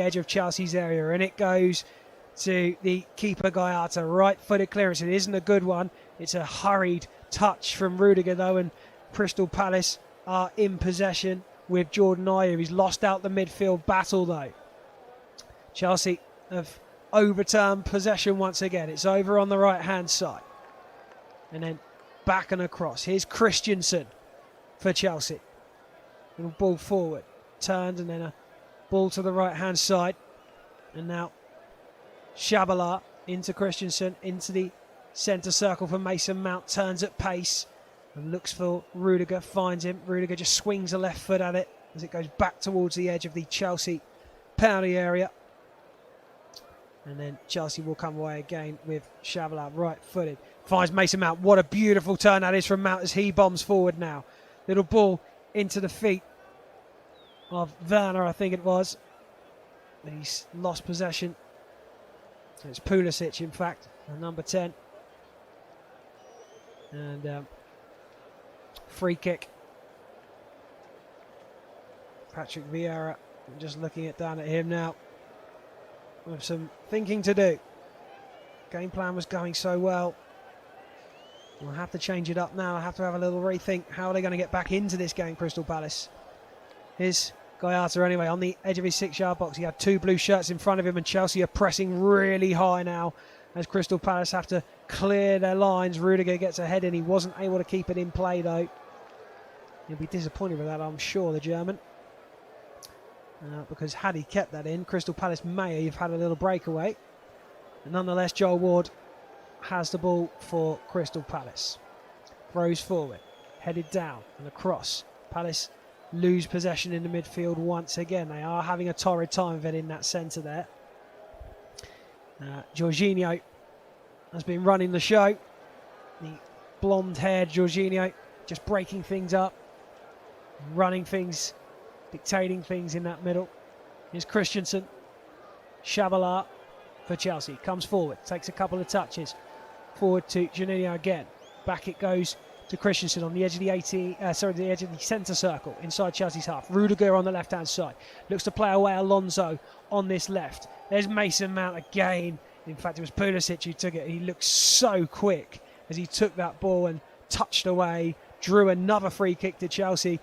edge of Chelsea's area, and it goes to the keeper Gallardo. Right-footed clearance. It isn't a good one. It's a hurried touch from Rudiger though, and Crystal Palace are in possession with Jordan Ayew. He's lost out the midfield battle though. Chelsea have overturned possession once again. It's over on the right-hand side. And then back and across. Here's Christensen for Chelsea. Little ball forward. Turned, and then a ball to the right-hand side. And now Shabala into Christensen, into the centre circle for Mason Mount. Turns at pace and looks for Rudiger. Finds him. Rudiger just swings a left foot at it as it goes back towards the edge of the Chelsea penalty area. And then Chelsea will come away again with Shabala right-footed. Finds Mason Mount. What a beautiful turn that is from Mount as he bombs forward now. Little ball into the feet of Werner, I think it was. He's lost possession. It's Pulisic, in fact, number 10. And free kick. Patrick Vieira, I'm just looking down at him now with some thinking to do. Game plan was going so well. We'll have to change it up now. I have to have a little rethink. How are they going to get back into this game, Crystal Palace? Here's Gallardo anyway on the edge of his 6-yard box. He had 2 blue shirts in front of him, and Chelsea are pressing really high now as Crystal Palace have to clear their lines. Rudiger gets ahead and he wasn't able to keep it in play though. He'll be disappointed with that, I'm sure, the German. Because had he kept that in, Crystal Palace may have had a little breakaway. And nonetheless, Joel Ward has the ball for Crystal Palace. Throws forward, headed down and across. Palace lose possession in the midfield once again. They are having a torrid time of it in that centre there. Jorginho has been running the show. The blonde-haired Jorginho just breaking things up, running things, dictating things in that middle. Here's Christensen. Shabala for Chelsea. Comes forward, takes a couple of touches. Forward to Juninho again. Back it goes to Christensen on the edge of the the edge of the centre circle inside Chelsea's half. Rudiger on the left-hand side. Looks to play away Alonso on this left. There's Mason Mount again. In fact, it was Pulisic who took it. He looked so quick as he took that ball and touched away. Drew another free kick to Chelsea.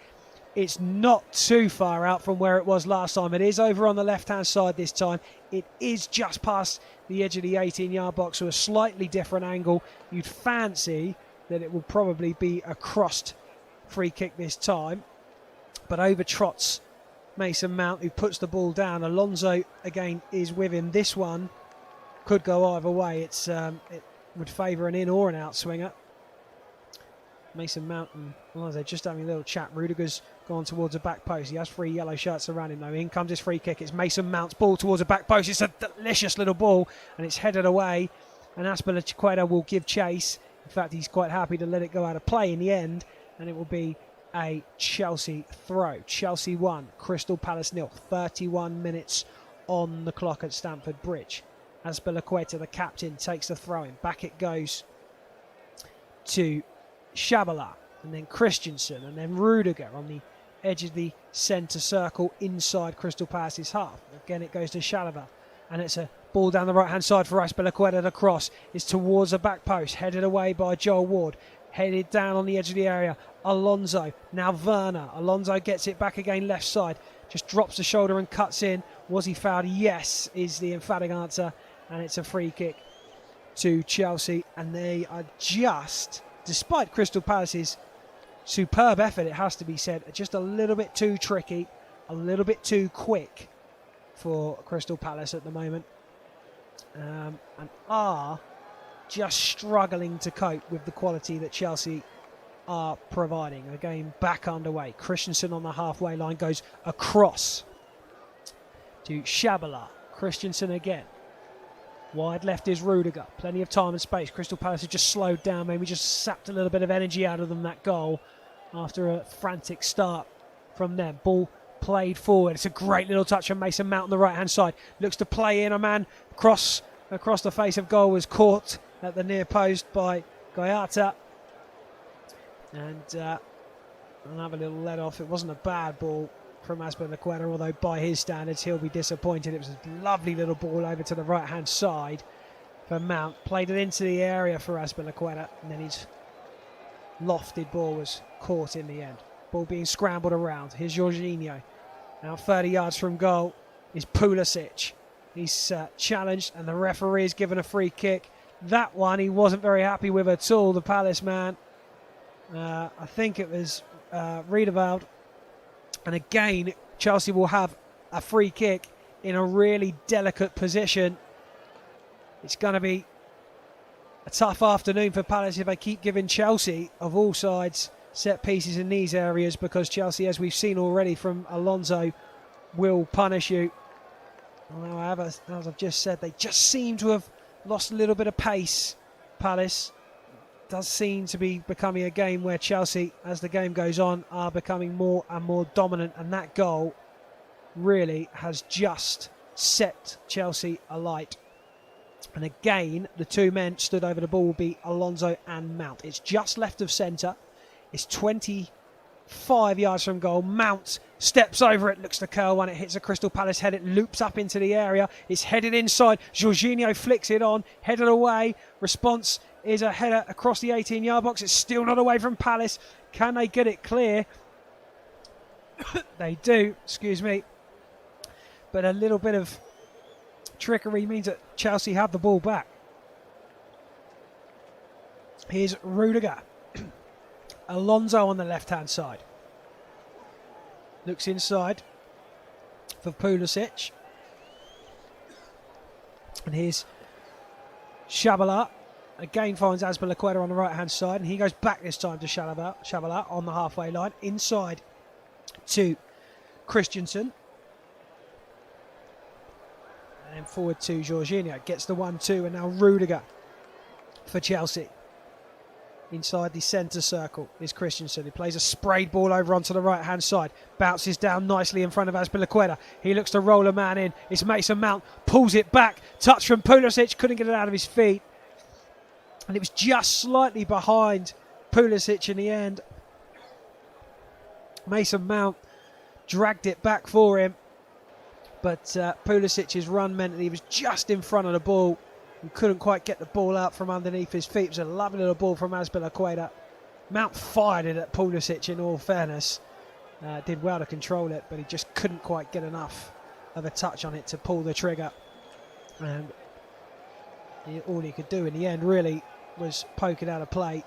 It's not too far out from where it was last time. It is over on the left-hand side this time. It is just past the edge of the 18-yard box, so a slightly different angle. You'd fancy that it will probably be a crossed free kick this time. But over trots Mason Mount, who puts the ball down. Alonso, again, is with him. This one could go either way. It would favour an in or an out swinger. Mason Mount and Alonso just having a little chat. Rudiger's gone towards the back post. He has 3 yellow shirts around him though. In comes his free kick. It's Mason Mount's ball towards the back post. It's a delicious little ball and it's headed away. And Azpilicueta will give chase. In fact, he's quite happy to let it go out of play in the end. And it will be a Chelsea throw. Chelsea 1, Crystal Palace 0. 31 minutes on the clock at Stamford Bridge. Azpilicueta, the captain, takes the throw in. Back it goes to Shabala, and then Christensen, and then Rudiger on the edge of the centre circle inside Crystal Palace's half. Again, it goes to Shabala, and it's a ball down the right-hand side for Azpilicueta. The cross is towards the back post, headed away by Joel Ward. Headed down on the edge of the area, Alonso, now Werner. Alonso gets it back again left side, just drops the shoulder and cuts in. Was he fouled? Yes, is the emphatic answer, and it's a free kick to Chelsea, and they are just, despite Crystal Palace's superb effort, it has to be said, just a little bit too tricky, a little bit too quick for Crystal Palace at the moment, and are just struggling to cope with the quality that Chelsea are providing. The game back underway. Christensen on the halfway line goes across to Shabala. Christensen again. Wide left is Rudiger. Plenty of time and space. Crystal Palace have just slowed down. Maybe just sapped a little bit of energy out of them, that goal, after a frantic start from them. Ball played forward. It's a great little touch from Mason Mount on the right-hand side. Looks to play in a man. Cross across the face of goal was caught at the near post by Gallardo. And another little let off. It wasn't a bad ball from Azpilicueta, although by his standards he'll be disappointed. It was a lovely little ball over to the right-hand side for Mount. Played it into the area for Azpilicueta, and then his lofted ball was caught in the end. Ball being scrambled around. Here's Jorginho. Now 30 yards from goal is Pulisic. He's challenged, and the referee is given a free kick. That one he wasn't very happy with at all, the Palace man. I think it was Riedewald. And again, Chelsea will have a free kick in a really delicate position. It's going to be a tough afternoon for Palace if they keep giving Chelsea, of all sides, set pieces in these areas, because Chelsea, as we've seen already from Alonso, will punish you. However, as I've just said, they just seem to have lost a little bit of pace. Palace does seem to be becoming a game where Chelsea, as the game goes on, are becoming more and more dominant, and that goal really has just set Chelsea alight. And again, the two men stood over the ball will be Alonso and Mount. It's just left of centre. It's 25 yards from goal. Mount steps over it, looks to curl one. It hits a Crystal Palace head. It loops up into the area. It's headed inside. Jorginho flicks it on, headed away. Response is a header across the 18-yard box. It's still not away from Palace. Can they get it clear? They do, excuse me. But a little bit of trickery means that Chelsea have the ball back. Here's Rudiger. Alonso on the left-hand side. Looks inside for Pulisic. And here's Shabalala. Again finds Azpilicueta on the right-hand side. And he goes back this time to Shabalala on the halfway line. Inside to Christensen. And forward to Jorginho. Gets the 1-2. And now Rudiger for Chelsea. Inside the centre circle is Christensen. He plays a sprayed ball over onto the right-hand side. Bounces down nicely in front of Azpilicueta. He looks to roll a man in. It's Mason Mount. Pulls it back. Touch from Pulisic. Couldn't get it out of his feet. And it was just slightly behind Pulisic in the end. Mason Mount dragged it back for him. But Pulisic's run meant that he was just in front of the ball. He couldn't quite get the ball out from underneath his feet. It was a lovely little ball from Azpilicueta. Mount fired it at Pulisic, in all fairness. Did well to control it, but he just couldn't quite get enough of a touch on it to pull the trigger. And all he could do in the end really was poke it out of play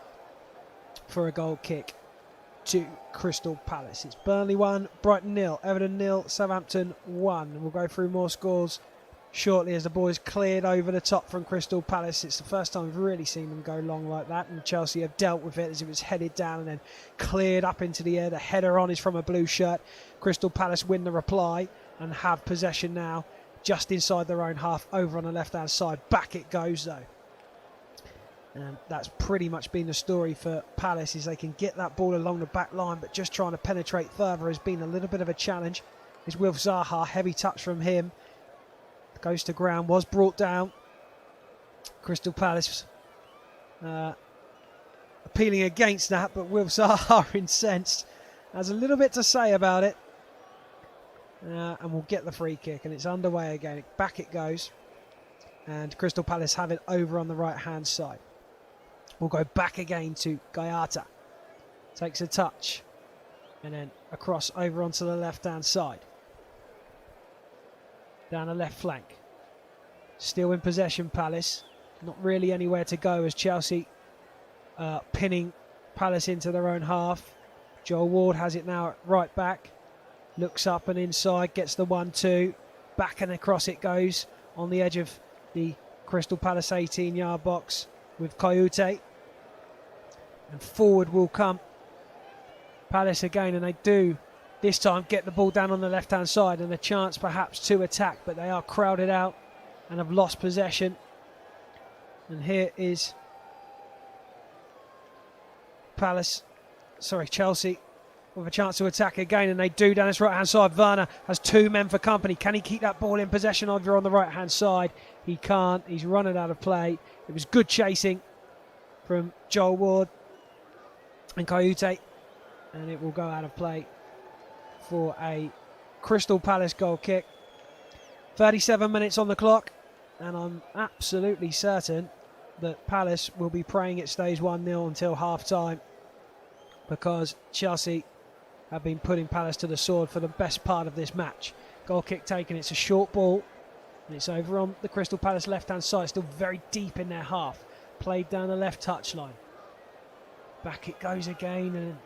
for a goal kick to Crystal Palace. It's Burnley 1, Brighton 0, Everton 0, Southampton 1. And we'll go through more scores shortly as the ball is cleared over the top from Crystal Palace. It's the first time we've really seen them go long like that, and Chelsea have dealt with it as it was headed down and then cleared up into the air. The header on is from a blue shirt. Crystal Palace win the reply and have possession now just inside their own half, over on the left-hand side. Back it goes though. And that's pretty much been the story for Palace, is they can get that ball along the back line, but just trying to penetrate further has been a little bit of a challenge. It's Wilf Zaha, heavy touch from him. Goes to ground, was brought down. Crystal Palace appealing against that, but Wilf Zaha, incensed, has a little bit to say about it. And we'll get the free kick, and it's underway again. Back it goes. And Crystal Palace have it over on the right-hand side. We'll go back again to Gayata. Takes a touch. And then across over onto the left-hand side. Down the left flank. Still in possession, Palace. Not really anywhere to go as Chelsea pinning Palace into their own half. Joel Ward has it now at right back. Looks up and inside, gets the 1-2. Back and across it goes on the edge of the Crystal Palace 18-yard box with Coyote. And forward will come Palace again, and they do this time get the ball down on the left-hand side and a chance perhaps to attack, but they are crowded out and have lost possession. And here is Chelsea with a chance to attack again, and they do down this right-hand side. Werner has two men for company. Can he keep that ball in possession over on the right-hand side? He can't. He's running out of play. It was good chasing from Joel Ward and Coyote, and it will go out of play for a Crystal Palace goal kick. 37 minutes on the clock, and I'm absolutely certain that Palace will be praying it stays 1-0 until half-time, because Chelsea have been putting Palace to the sword for the best part of this match. Goal kick taken, it's a short ball, and it's over on the Crystal Palace left-hand side, still very deep in their half. Played down the left touchline. Back it goes again, and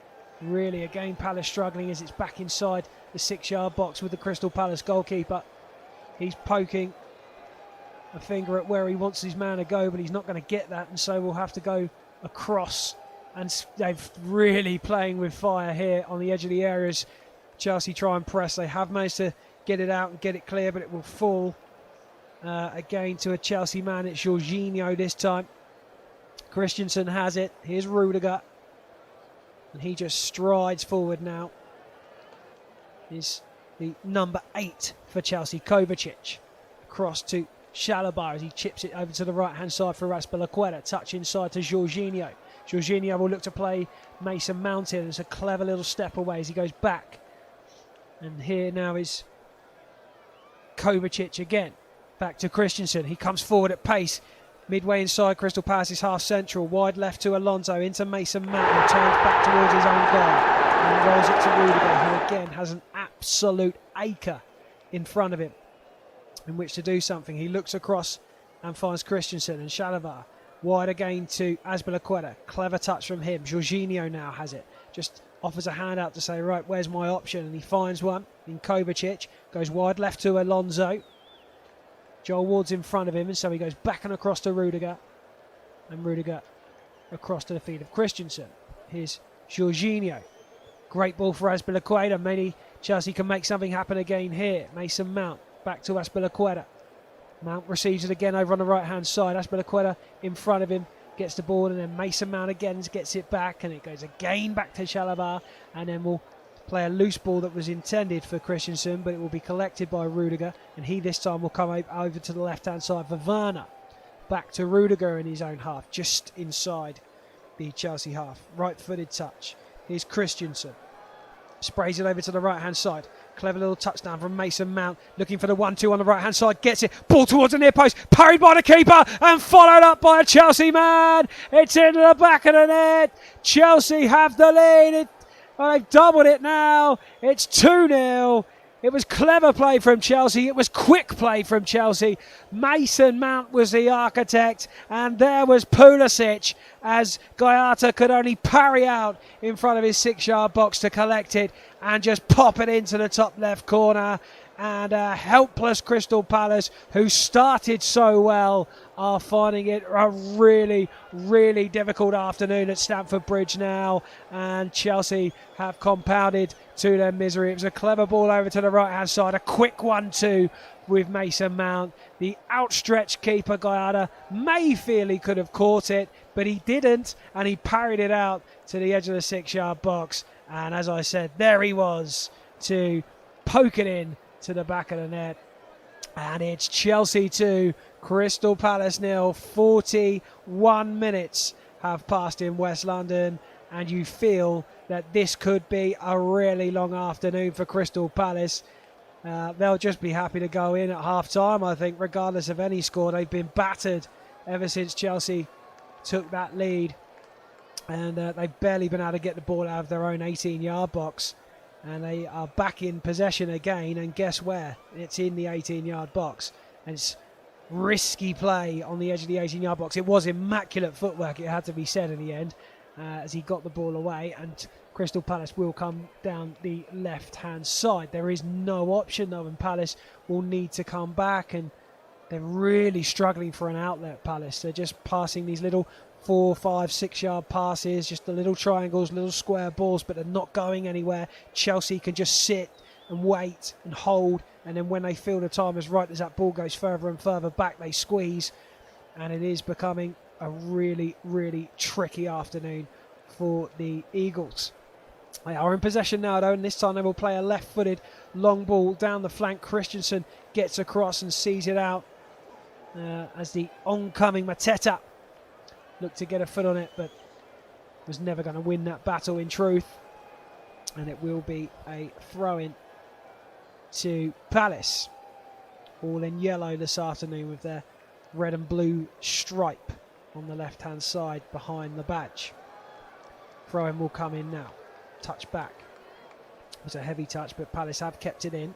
really again Palace struggling as it's back inside the 6-yard box with the Crystal Palace goalkeeper. He's poking a finger at where he wants his man to go, but he's not going to get that, and so we'll have to go across. And they're really playing with fire here on the edge of the areas. Chelsea try and press. They have managed to get it out and get it clear, but it will fall again to a Chelsea man. It's Jorginho this time. Christensen has it. Here's Rudiger, and he just strides forward now. Is the number 8 for Chelsea, Kovacic. Across to Chalobah as he chips it over to the right-hand side for Azpilicueta. Touch inside to Jorginho. Jorginho will look to play Mason Mount in. It's a clever little step away as he goes back. And here now is Kovacic again. Back to Christensen. He comes forward at pace. Midway inside Crystal Palace's half central. Wide left to Alonso. Into Mason Mount. Who turns back towards his own goal. And rolls it to Rudiger, who again has an absolute acre in front of him in which to do something. He looks across and finds Christensen and Chalobah. Wide again to Azpilicueta. Clever touch from him. Jorginho now has it. Just offers a hand out to say, right, where's my option? And he finds one in Kovacic. Goes wide left to Alonso. Joel Ward's in front of him, and so he goes back and across to Rudiger. And Rudiger across to the feet of Christensen. Here's Jorginho. Great ball for Azpilicueta. Maybe Chelsea can make something happen again here. Mason Mount back to Azpilicueta. Mount receives it again over on the right-hand side. Azpilicueta in front of him, gets the ball, and then Mason Mount again gets it back, and it goes again back to Chalobah, and then we'll play a loose ball that was intended for Christensen, but it will be collected by Rudiger, and he this time will come over to the left-hand side for Werner. Back to Rudiger in his own half, just inside the Chelsea half. Right-footed touch. Here's Christensen. Sprays it over to the right-hand side. Clever little touchdown from Mason Mount. Looking for the 1-2 on the right-hand side. Gets it. Ball towards the near post. Parried by the keeper. And followed up by a Chelsea man. It's into the back of the net. Chelsea have the lead. They've doubled it now. It's 2-0. It was clever play from Chelsea. It was quick play from Chelsea. Mason Mount was the architect. And there was Pulisic as Gallardo could only parry out in front of his 6-yard box to collect it and just pop it into the top left corner. And a helpless Crystal Palace, who started so well, are finding it a really, really difficult afternoon at Stamford Bridge now. And Chelsea have compounded to their misery. It was a clever ball over to the right-hand side. A quick 1-2 with Mason Mount. The outstretched keeper, Gallardo, may feel he could have caught it, but he didn't. And he parried it out to the edge of the 6-yard box. And as I said, there he was to poke it in to the back of the net. And it's Chelsea 2, Crystal Palace 0. 41 minutes have passed in West London, and you feel that this could be a really long afternoon for Crystal Palace. They'll just be happy to go in at half-time, I think, regardless of any score. They've been battered ever since Chelsea took that lead, and they've barely been able to get the ball out of their own 18-yard box. And they are back in possession again, and guess where? It's in the 18-yard box. And it's risky play on the edge of the 18-yard box. It was immaculate footwork, it had to be said in the end, as he got the ball away. And Crystal Palace will come down the left-hand side. There is no option, though, and Palace will need to come back. And they're really struggling for an outlet, Palace. They're just passing these little 4, 5, 6-yard passes, just the little triangles, little square balls, but they're not going anywhere. Chelsea can just sit and wait and hold, and then when they feel the time is right, as that ball goes further and further back, they squeeze, and it is becoming a really, really tricky afternoon for the Eagles. They are in possession now, though, and this time they will play a left-footed long ball down the flank. Christensen gets across and sees it out as the oncoming Mateta looked to get a foot on it, but was never going to win that battle in truth. And it will be a throw-in to Palace. All in yellow this afternoon with their red and blue stripe on the left-hand side behind the badge. Throw-in will come in now. Touch back. It was a heavy touch, but Palace have kept it in.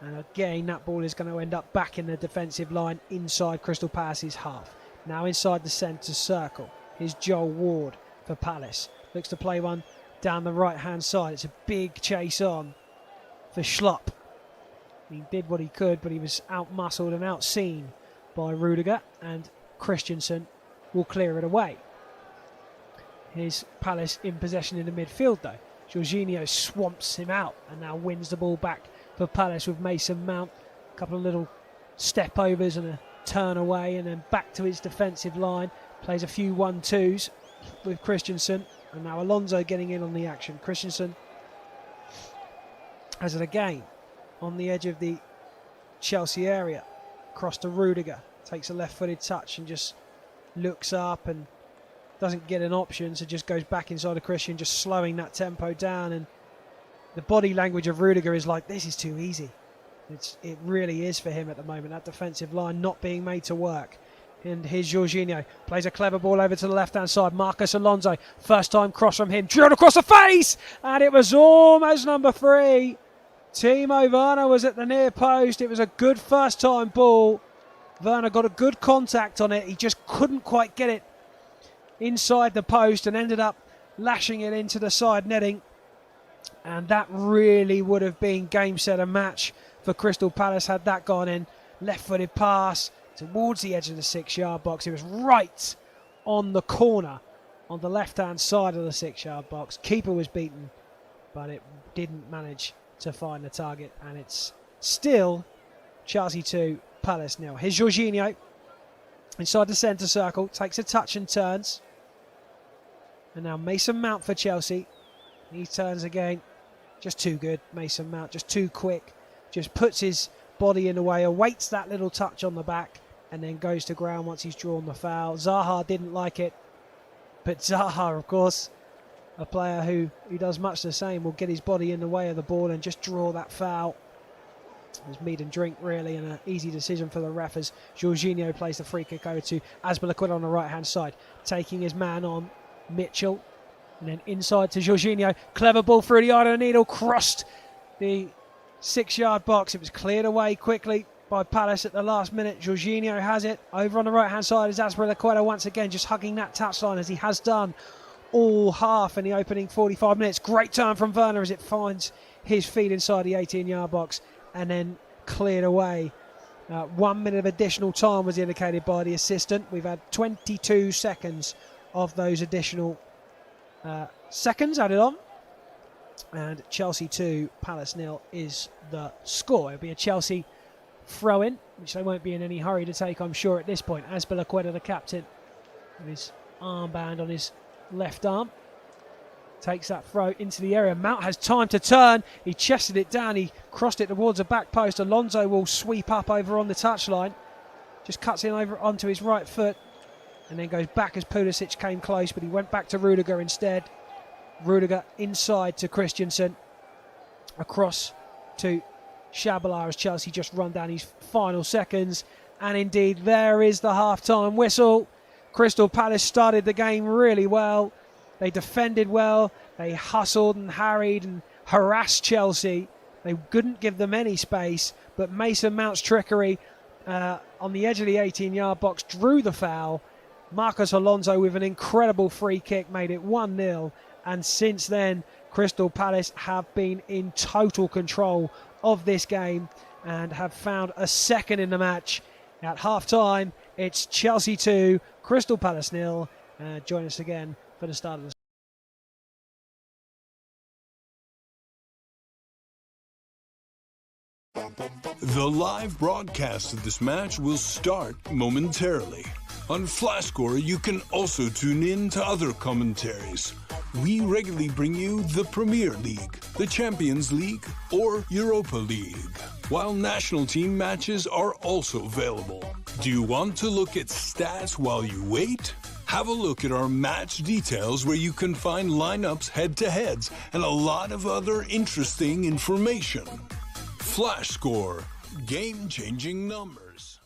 And again, that ball is going to end up back in the defensive line inside Crystal Palace's half. Now inside the centre circle. Here's Joel Ward for Palace. Looks to play one down the right-hand side. It's a big chase on for Schlupp. He did what he could, but he was out-muscled and out-seen by Rudiger, and Christensen will clear it away. Here's Palace in possession in the midfield, though. Jorginho swamps him out and now wins the ball back for Palace with Mason Mount. A couple of little step-overs and a turn away, and then back to his defensive line. Plays a few 1-2s with Christensen, and now Alonso getting in on the action. Christensen has it again on the edge of the Chelsea area. Across to Rudiger. Takes a left-footed touch and just looks up and doesn't get an option, so just goes back inside the Christian, just slowing that tempo down. And the body language of Rudiger is like, this is too easy. It really is for him at the moment. That defensive line not being made to work. And here's Jorginho. Plays a clever ball over to the left-hand side. Marcos Alonso. First time cross from him. Drilled across the face! And it was almost number 3. Timo Werner was at the near post. It was a good first-time ball. Werner got a good contact on it. He just couldn't quite get it inside the post and ended up lashing it into the side netting. And that really would have been game, set and match for Crystal Palace had that gone in. Left-footed pass towards the edge of the 6-yard box. It was right on the corner on the left-hand side of the 6-yard box. Keeper was beaten, but it didn't manage to find the target. And it's still Chelsea 2, Palace 0. Here's Jorginho inside the centre circle. Takes a touch and turns. And now Mason Mount for Chelsea. He turns again. Just too good, Mason Mount. Just too quick. Just puts his body in the way, awaits that little touch on the back, and then goes to ground once he's drawn the foul. Zaha didn't like it. But Zaha, of course, a player who does much the same, will get his body in the way of the ball and just draw that foul. It was meat and drink, really, and an easy decision for the ref as Jorginho plays the free kick over to Azpilicueta on the right-hand side, taking his man on Mitchell. And then inside to Jorginho. Clever ball through the eye of the needle, crossed the 6-yard box. It was cleared away quickly by Palace at the last minute. Jorginho has it. Over on the right-hand side is Azpilicueta once again, just hugging that touchline as he has done all half in the opening 45 minutes. Great turn from Werner as it finds his feet inside the 18-yard box and then cleared away. 1 minute of additional time was indicated by the assistant. We've had 22 seconds of those additional seconds added on. And Chelsea 2, Palace 0 is the score. It'll be a Chelsea throw-in, which they won't be in any hurry to take, I'm sure, at this point. Azpilicueta, the captain, with his armband on his left arm, takes that throw into the area. Mount has time to turn. He chested it down. He crossed it towards the back post. Alonso will sweep up over on the touchline. Just cuts in over onto his right foot and then goes back as Pulisic came close, but he went back to Rudiger instead. Rudiger inside to Christensen. Across to Shabalala as Chelsea just run down his final seconds. And indeed, there is the half-time whistle. Crystal Palace started the game really well. They defended well. They hustled and harried and harassed Chelsea. They couldn't give them any space. But Mason Mount's trickery on the edge of the 18-yard box drew the foul. Marcos Alonso with an incredible free kick made it 1-0. And since then, Crystal Palace have been in total control of this game and have found a second in the match. At half-time, it's Chelsea 2, Crystal Palace 0. Join us again for the start of the The live broadcast of this match will start momentarily. On FlashScore, you can also tune in to other commentaries. We regularly bring you the Premier League, the Champions League, or Europa League, while national team matches are also available. Do you want to look at stats while you wait? Have a look at our match details where you can find lineups, head-to-heads, and a lot of other interesting information. Flash Score, game-changing numbers.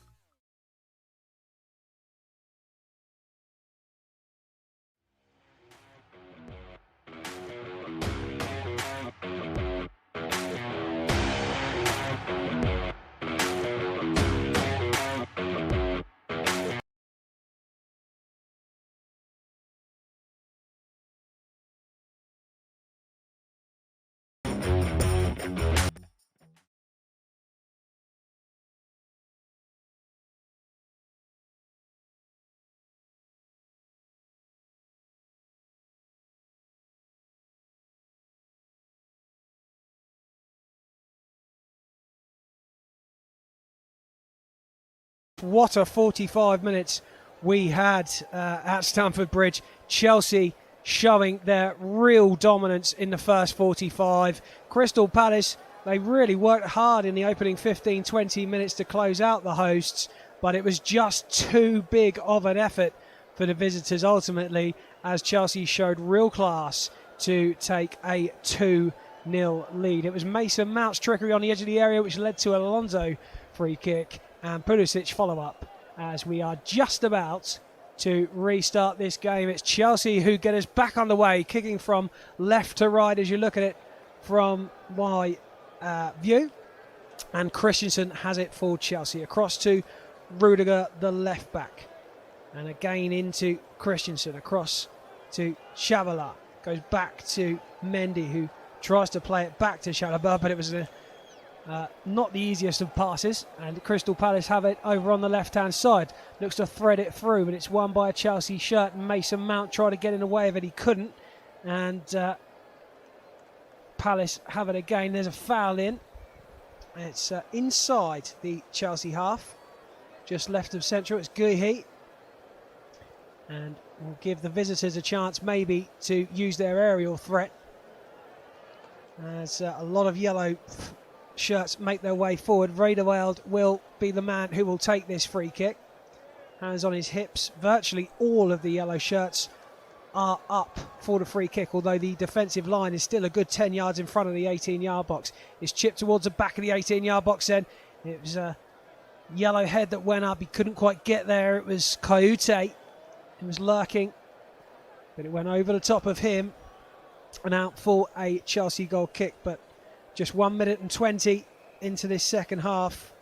What a 45 minutes we had at Stamford Bridge. Chelsea showing their real dominance in the first 45. Crystal Palace, they really worked hard in the opening 15-20 minutes to close out the hosts, but it was just too big of an effort for the visitors ultimately, as Chelsea showed real class to take a 2-0 lead. It was Mason Mount's trickery on the edge of the area which led to an Alonso free kick and Pulisic follow-up, as we are just about to restart this game. It's Chelsea who get us back on the way, kicking from left to right as you look at it from my view. And Christensen has it for Chelsea. Across to Rudiger, the left back. And again into Christensen. Across to Chavala. Goes back to Mendy, who tries to play it back to Chalobah, but it was not the easiest of passes, and Crystal Palace have it over on the left-hand side. Looks to thread it through, but it's won by a Chelsea shirt, and Mason Mount tried to get in the way of it. He couldn't, and Palace have it again. There's a foul in. It's inside the Chelsea half, just left of central. It's Guehi, and will give the visitors a chance maybe to use their aerial threat, as a lot of yellow shirts make their way forward. Raderweald will be the man who will take this free kick. Hands on his hips. Virtually all of the yellow shirts are up for the free kick, although the defensive line is still a good 10 yards in front of the 18-yard box. It's chipped towards the back of the 18-yard box then. It was a yellow head that went up. He couldn't quite get there. It was Kouyaté. He was lurking, but it went over the top of him and out for a Chelsea goal kick. But just 1 minute and 20 into this second half.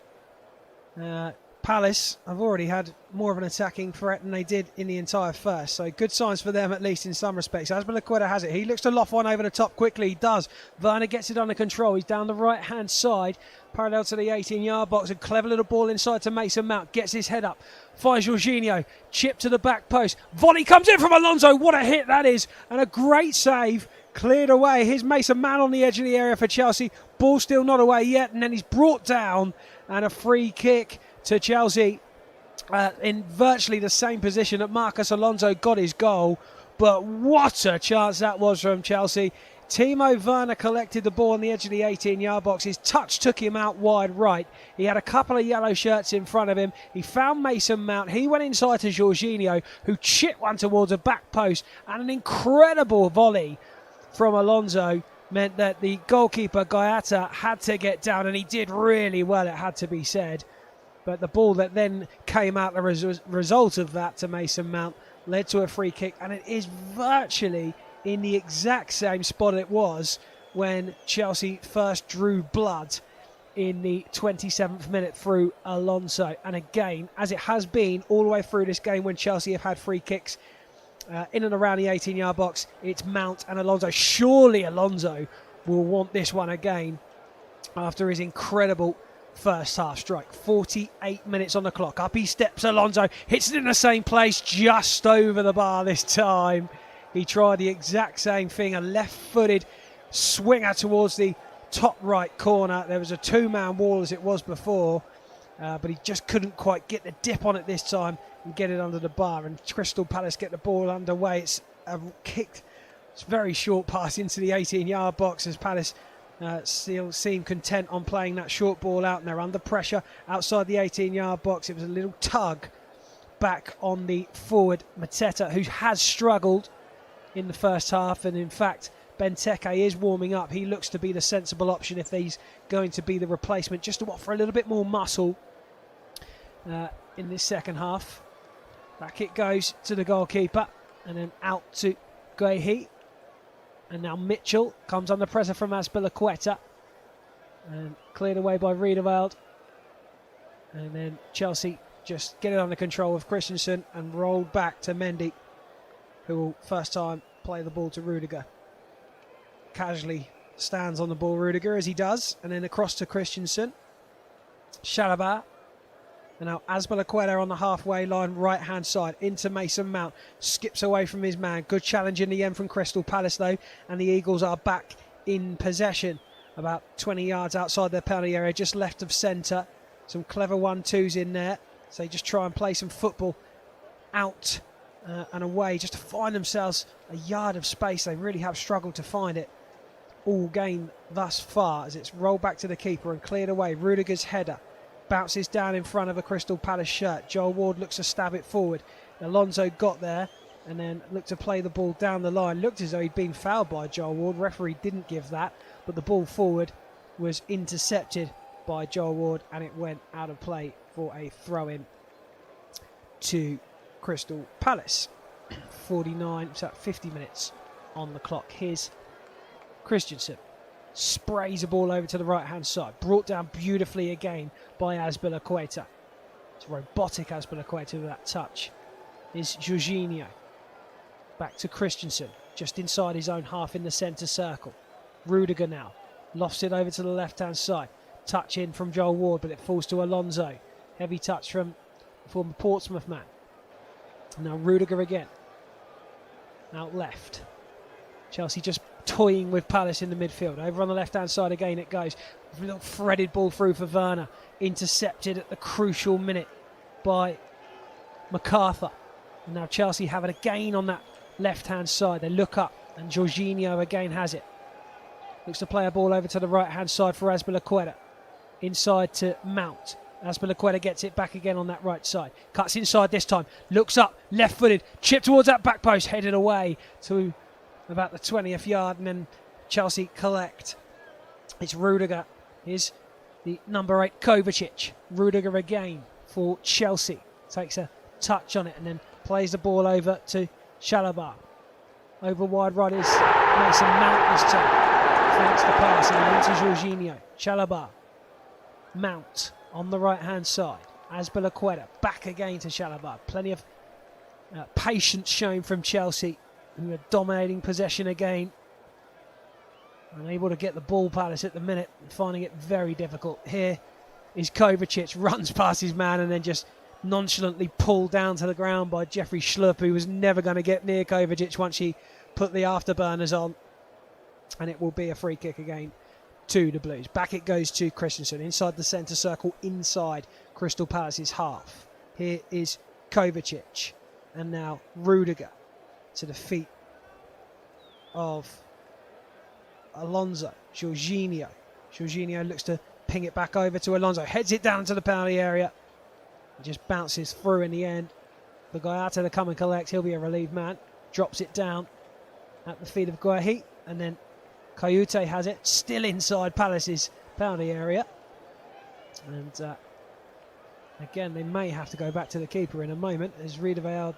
Palace have already had more of an attacking threat than they did in the entire first. So good signs for them, at least in some respects. Azpilicueta has it. He looks to loft one over the top quickly. He does. Werner gets it under control. He's down the right-hand side, parallel to the 18-yard box. A clever little ball inside to Mason Mount. Gets his head up. Finds Jorginho. Chip to the back post. Volley comes in from Alonso. What a hit that is. And a great save. Cleared away. Here's Mason Mount on the edge of the area for Chelsea. Ball still not away yet. And then he's brought down. And a free kick to Chelsea in virtually the same position that Marcos Alonso got his goal. But what a chance that was from Chelsea. Timo Werner collected the ball on the edge of the 18-yard box. His touch took him out wide right. He had a couple of yellow shirts in front of him. He found Mason Mount. He went inside to Jorginho, who chipped one towards a back post. And an incredible volley from Alonso meant that the goalkeeper, Gaiata, had to get down. And he did really well, it had to be said. But the ball that then came out, the result of that to Mason Mount, led to a free kick. And it is virtually in the exact same spot it was when Chelsea first drew blood in the 27th minute through Alonso. And again, as it has been all the way through this game when Chelsea have had free kicks in and around the 18-yard box, it's Mount and Alonso. Surely Alonso will want this one again after his incredible first half strike. 48 minutes on the clock. Up he steps, Alonso hits it in the same place, just over the bar this time. He tried the exact same thing, a left-footed swinger towards the top right corner. There was a two-man wall as it was before, but he just couldn't quite get the dip on it this time and get it under the bar. And Crystal Palace get the ball underway. It's a kicked, it's very short pass into the 18-yard box as Palace still seem content on playing that short ball out, and they're under pressure outside the 18-yard box. It was a little tug back on the forward Mateta, who has struggled in the first half, and in fact Benteke is warming up. He looks to be the sensible option if he's going to be the replacement, just to offer a little bit more muscle in this second half. Back it goes to the goalkeeper, and then out to Guehi. And now Mitchell comes under pressure from Azpilicueta, and cleared away by Riedewald. And then Chelsea just get it under control of Christensen and rolled back to Mendy, who will first time play the ball to Rudiger. Casually stands on the ball, Rudiger, as he does, and then across to Christensen. Chalobah. And now Azpilicueta on the halfway line, right hand side, into Mason Mount. Skips away from his man. Good challenge in the end from Crystal Palace though, and the Eagles are back in possession. About 20 yards outside their penalty area, just left of centre. Some clever 1-2s in there. So they just try and play some football out and away, just to find themselves a yard of space. They really have struggled to find it all game thus far, as it's rolled back to the keeper and cleared away. Rudiger's header bounces down in front of a Crystal Palace shirt. Joel Ward looks to stab it forward. Alonso got there and then looked to play the ball down the line. Looked as though he'd been fouled by Joel Ward. Referee didn't give that, but the ball forward was intercepted by Joel Ward and it went out of play for a throw-in to Crystal Palace. 50 minutes on the clock. Here's Christensen. Sprays the ball over to the right-hand side. Brought down beautifully again by Azpilicueta. It's robotic Azpilicueta with that touch. Is Jorginho. Back to Christensen. Just inside his own half in the centre circle. Rudiger now. Lofts it over to the left-hand side. Touch in from Joel Ward, but it falls to Alonso. Heavy touch from the former Portsmouth man. Now Rudiger again. Out left. Chelsea just toying with Palace in the midfield. Over on the left-hand side again it goes. A little threaded ball through for Werner. Intercepted at the crucial minute by MacArthur. And now Chelsea have it again on that left-hand side. They look up and Jorginho again has it. Looks to play a ball over to the right-hand side for Azpilicueta. Inside to Mount. Azpilicueta gets it back again on that right side. Cuts inside this time. Looks up, left-footed. Chip towards that back post. Headed away to about the 20th yard, and then Chelsea collect. It's Rudiger. Here's the number 8 Kovacic. Rudiger again for Chelsea. Takes a touch on it and then plays the ball over to Chalobah. Over wide right is Mason Mount this time. Flanks the pass and into Jorginho. Chalobah. Mount on the right hand side. Azpilicueta back again to Chalobah. Plenty of patience shown from Chelsea, who are dominating possession again. Unable to get the ball, Palace, at the minute, finding it very difficult. Here is Kovacic, runs past his man and then just nonchalantly pulled down to the ground by Jeffrey Schlupp, who was never going to get near Kovacic once he put the afterburners on. And it will be a free kick again to the Blues. Back it goes to Christensen, inside the centre circle, inside Crystal Palace's half. Here is Kovacic, and now Rudiger to the feet of Alonso. Jorginho looks to ping it back over to Alonso, heads it down to the penalty area, and just bounces through in the end. The guy out to come and collect, he'll be a relieved man. Drops it down at the feet of Guehi, and then Kouyaté has it, still inside Palace's penalty area. And again, they may have to go back to the keeper in a moment as Riedewald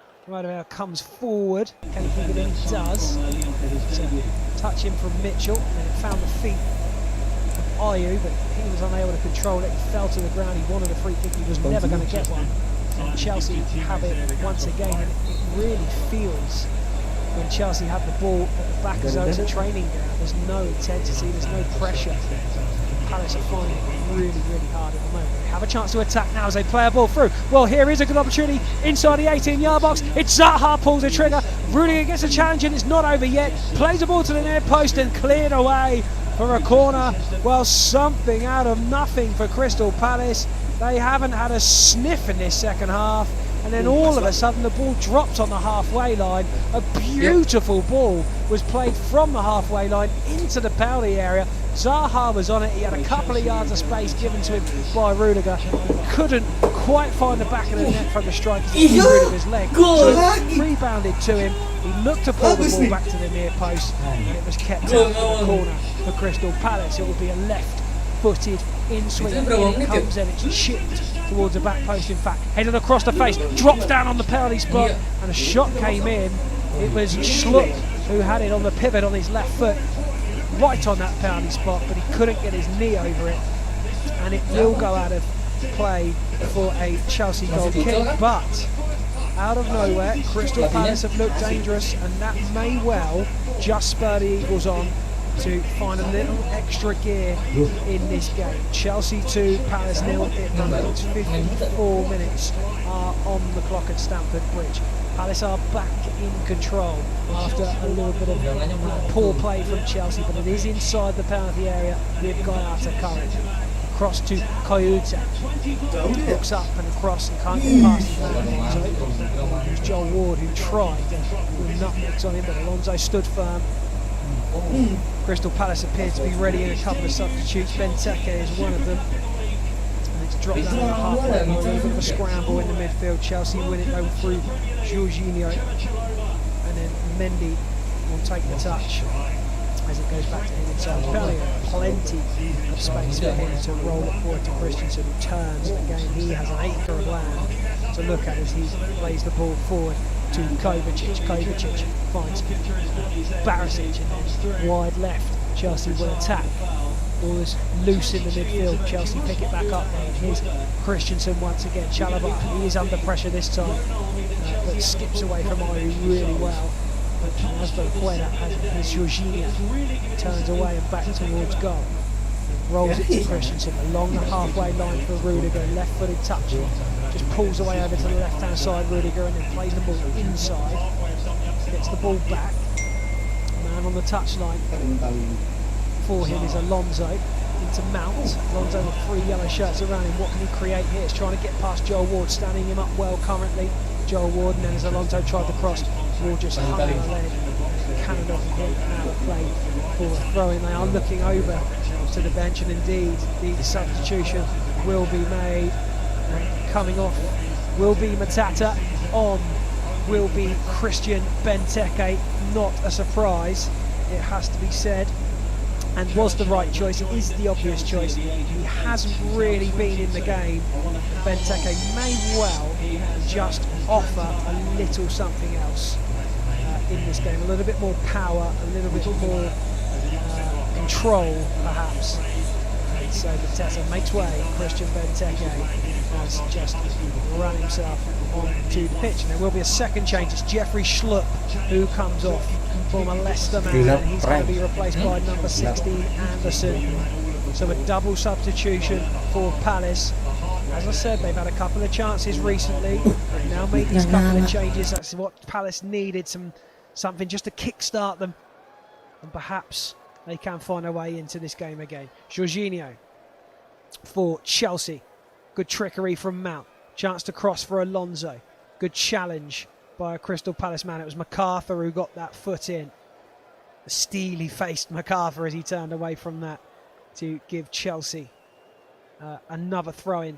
comes forward. Can he keep it in? He does. Touch in from Mitchell, and then it found the feet of Ayew, but he was unable to control it. He fell to the ground. He wanted a free kick. He was never going to get one. And Chelsea have it once again, and it really feels, when Chelsea have the ball at the back of zones at training ground, there's no intensity, there's no pressure. Palace are finding it really, really hard at the moment. They have a chance to attack now as they play a ball through. Well, here is a good opportunity inside the 18-yard box. It's Zaha pulls the trigger. Rudiger gets a challenge and it's not over yet. Plays the ball to the near post and cleared away for a corner. Well, something out of nothing for Crystal Palace. They haven't had a sniff in this second half. and then all of a sudden the ball dropped on the halfway line. A beautiful ball was played from the halfway line into the penalty area. Zaha was on it. He had a couple of yards of space given to him by Rudiger. Couldn't quite find the back of the net from the strike as he Rudiger's leg. So it rebounded to him. He looked to pull the ball back to the near post, and it was kept out in the corner for Crystal Palace. It will be a left-footed in-swing. It comes in, it's chipped towards the back post, in fact. Headed across the face, drops down on the penalty spot, and a shot came in. It was Schlupp who had it on the pivot on his left foot, right on that penalty spot, but he couldn't get his knee over it, and it will go out of play for a Chelsea goal kick. But out of nowhere, Crystal Palace have looked dangerous, and that may well just spur the Eagles on to find a little extra gear in this game. Chelsea 2, Palace 0. It remains 54 minutes on the clock at Stamford Bridge. Palace are back in control after a little bit of poor play from Chelsea, but it is inside the penalty area with Gayata currently. Cross to Koyuta, looks up and across and can't get past him. It was Joel Ward who tried with nutmegs on him, but Alonso stood firm. Crystal Palace appears to be ready in a couple of substitutes. Benteke is one of them, and it's dropped down the halfway line. A little bit of a scramble in the midfield. Chelsea win it though through Jorginho, and then Mendy will take the touch as it goes back to him inside. Plenty of space for him to roll it forward to Christensen, who turns. Again, he has an acre of land to look at as he plays the ball forward to Kovacic. Kovacic finds Barisic, and then wide left. Chelsea will attack. Ball is loose in the midfield. Chelsea pick it back up. And here's Christensen once again. Chalobah, he is under pressure this time, but skips away from Ayew really well. And as the Fuera has Jorginho, turns away and back towards goal. Rolls it to Christensen along the halfway line for Rudiger. Left-footed touch. Just pulls away over to the left-hand side, Rudiger, and then plays the ball inside. Gets the ball back. Man on the touchline for him is Alonso. Into Mount. Alonso with 3 yellow shirts around him. What can he create here? He's trying to get past Joel Ward, standing him up well currently. Joel Ward, and then as Alonso tried to cross, Ward just hung on the leg. Canada out of play for a throw-in. They are looking over to the bench, and indeed the substitution will be made. Coming off will be Matata, on will be Christian Benteke. Not a surprise, it has to be said, and was the right choice. It is the obvious choice. He hasn't really been in the game. Benteke may well just offer a little something else in this game. A little bit more power, a little bit more control perhaps. And so Mateta makes way. Christian Benteke has just run himself onto the pitch, and there will be a second change. It's Jeffrey Schlupp who comes off, former Leicester man, and he's going to be replaced by number 16 Anderson. So a double substitution for Palace. As I said, they've had a couple of chances recently. They've now made these couple of changes. That's what Palace needed, something just to kickstart them, and perhaps they can find a way into this game again. Jorginho for Chelsea. Good trickery from Mount. Chance to cross for Alonso. Good challenge by a Crystal Palace man. It was MacArthur who got that foot in. A steely-faced MacArthur as he turned away from that to give Chelsea another throw-in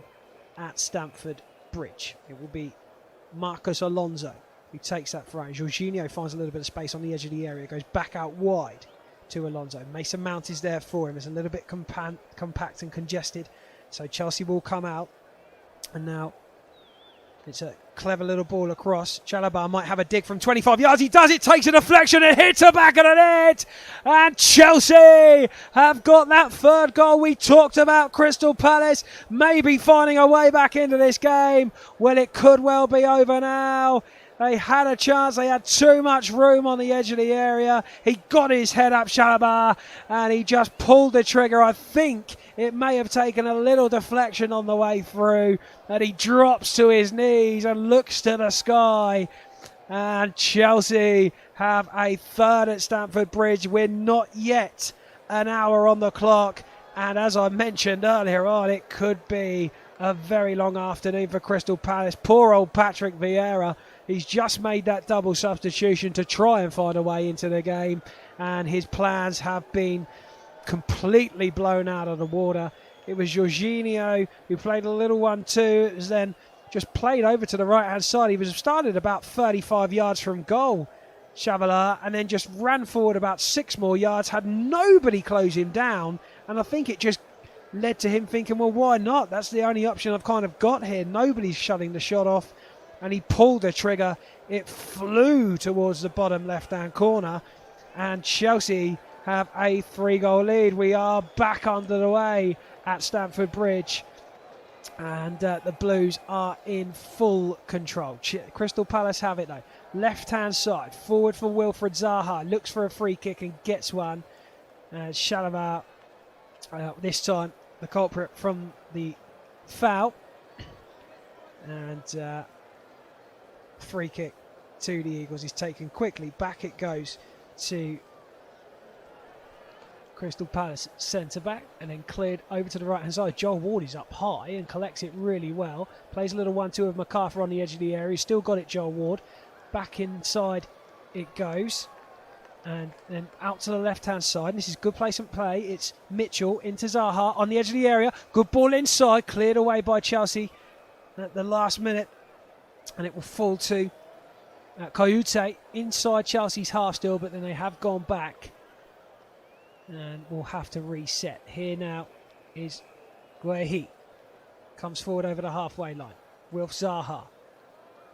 at Stamford Bridge. It will be Marcos Alonso who takes that throw. Jorginho finds a little bit of space on the edge of the area. Goes back out wide to Alonso. Mason Mount is there for him. It's a little bit compact and congested. So Chelsea will come out. And now it's a clever little ball across. Chalobah might have a dig from 25 yards. He does. It takes a deflection and hits the back of the net. And Chelsea have got that third goal. We talked about Crystal Palace maybe finding a way back into this game. Well, it could well be over now. They had a chance. They had too much room on the edge of the area. He got his head up, Chalobah, and he just pulled the trigger. I think it may have taken a little deflection on the way through, that he drops to his knees and looks to the sky. And Chelsea have a third at Stamford Bridge. We're not yet an hour on the clock. And as I mentioned earlier on, it could be a very long afternoon for Crystal Palace. Poor old Patrick Vieira. He's just made that double substitution to try and find a way into the game, and his plans have been completely blown out of the water. It was Jorginho who played a little 1-2. It was then just played over to the right-hand side. He was started about 35 yards from goal, Chavala, and then just ran forward about 6 more yards, had nobody close him down, and I think it just led to him thinking, well, why not? That's the only option I've kind of got here. Nobody's shutting the shot off, and he pulled the trigger. It flew towards the bottom left-hand corner, and Chelsea have a 3-goal lead. We are back under the way at Stamford Bridge, and the Blues are in full control. Crystal Palace have it though. Left-hand side, forward for Wilfried Zaha, looks for a free kick and gets one. Chavala, this time the culprit from the foul, and free kick to the Eagles is taken quickly. Back it goes to Crystal Palace centre-back, and then cleared over to the right-hand side. Joel Ward is up high and collects it really well. Plays a little 1-2 with MacArthur on the edge of the area. He's still got it, Joel Ward. Back inside it goes, and then out to the left-hand side. And this is good placement play. It's Mitchell into Zaha on the edge of the area. Good ball inside, cleared away by Chelsea at the last minute, and it will fall to Kouyaté inside Chelsea's half still, but then they have gone back and we'll have to reset. Here now is Guehi. Comes forward over the halfway line. Wilf Zaha.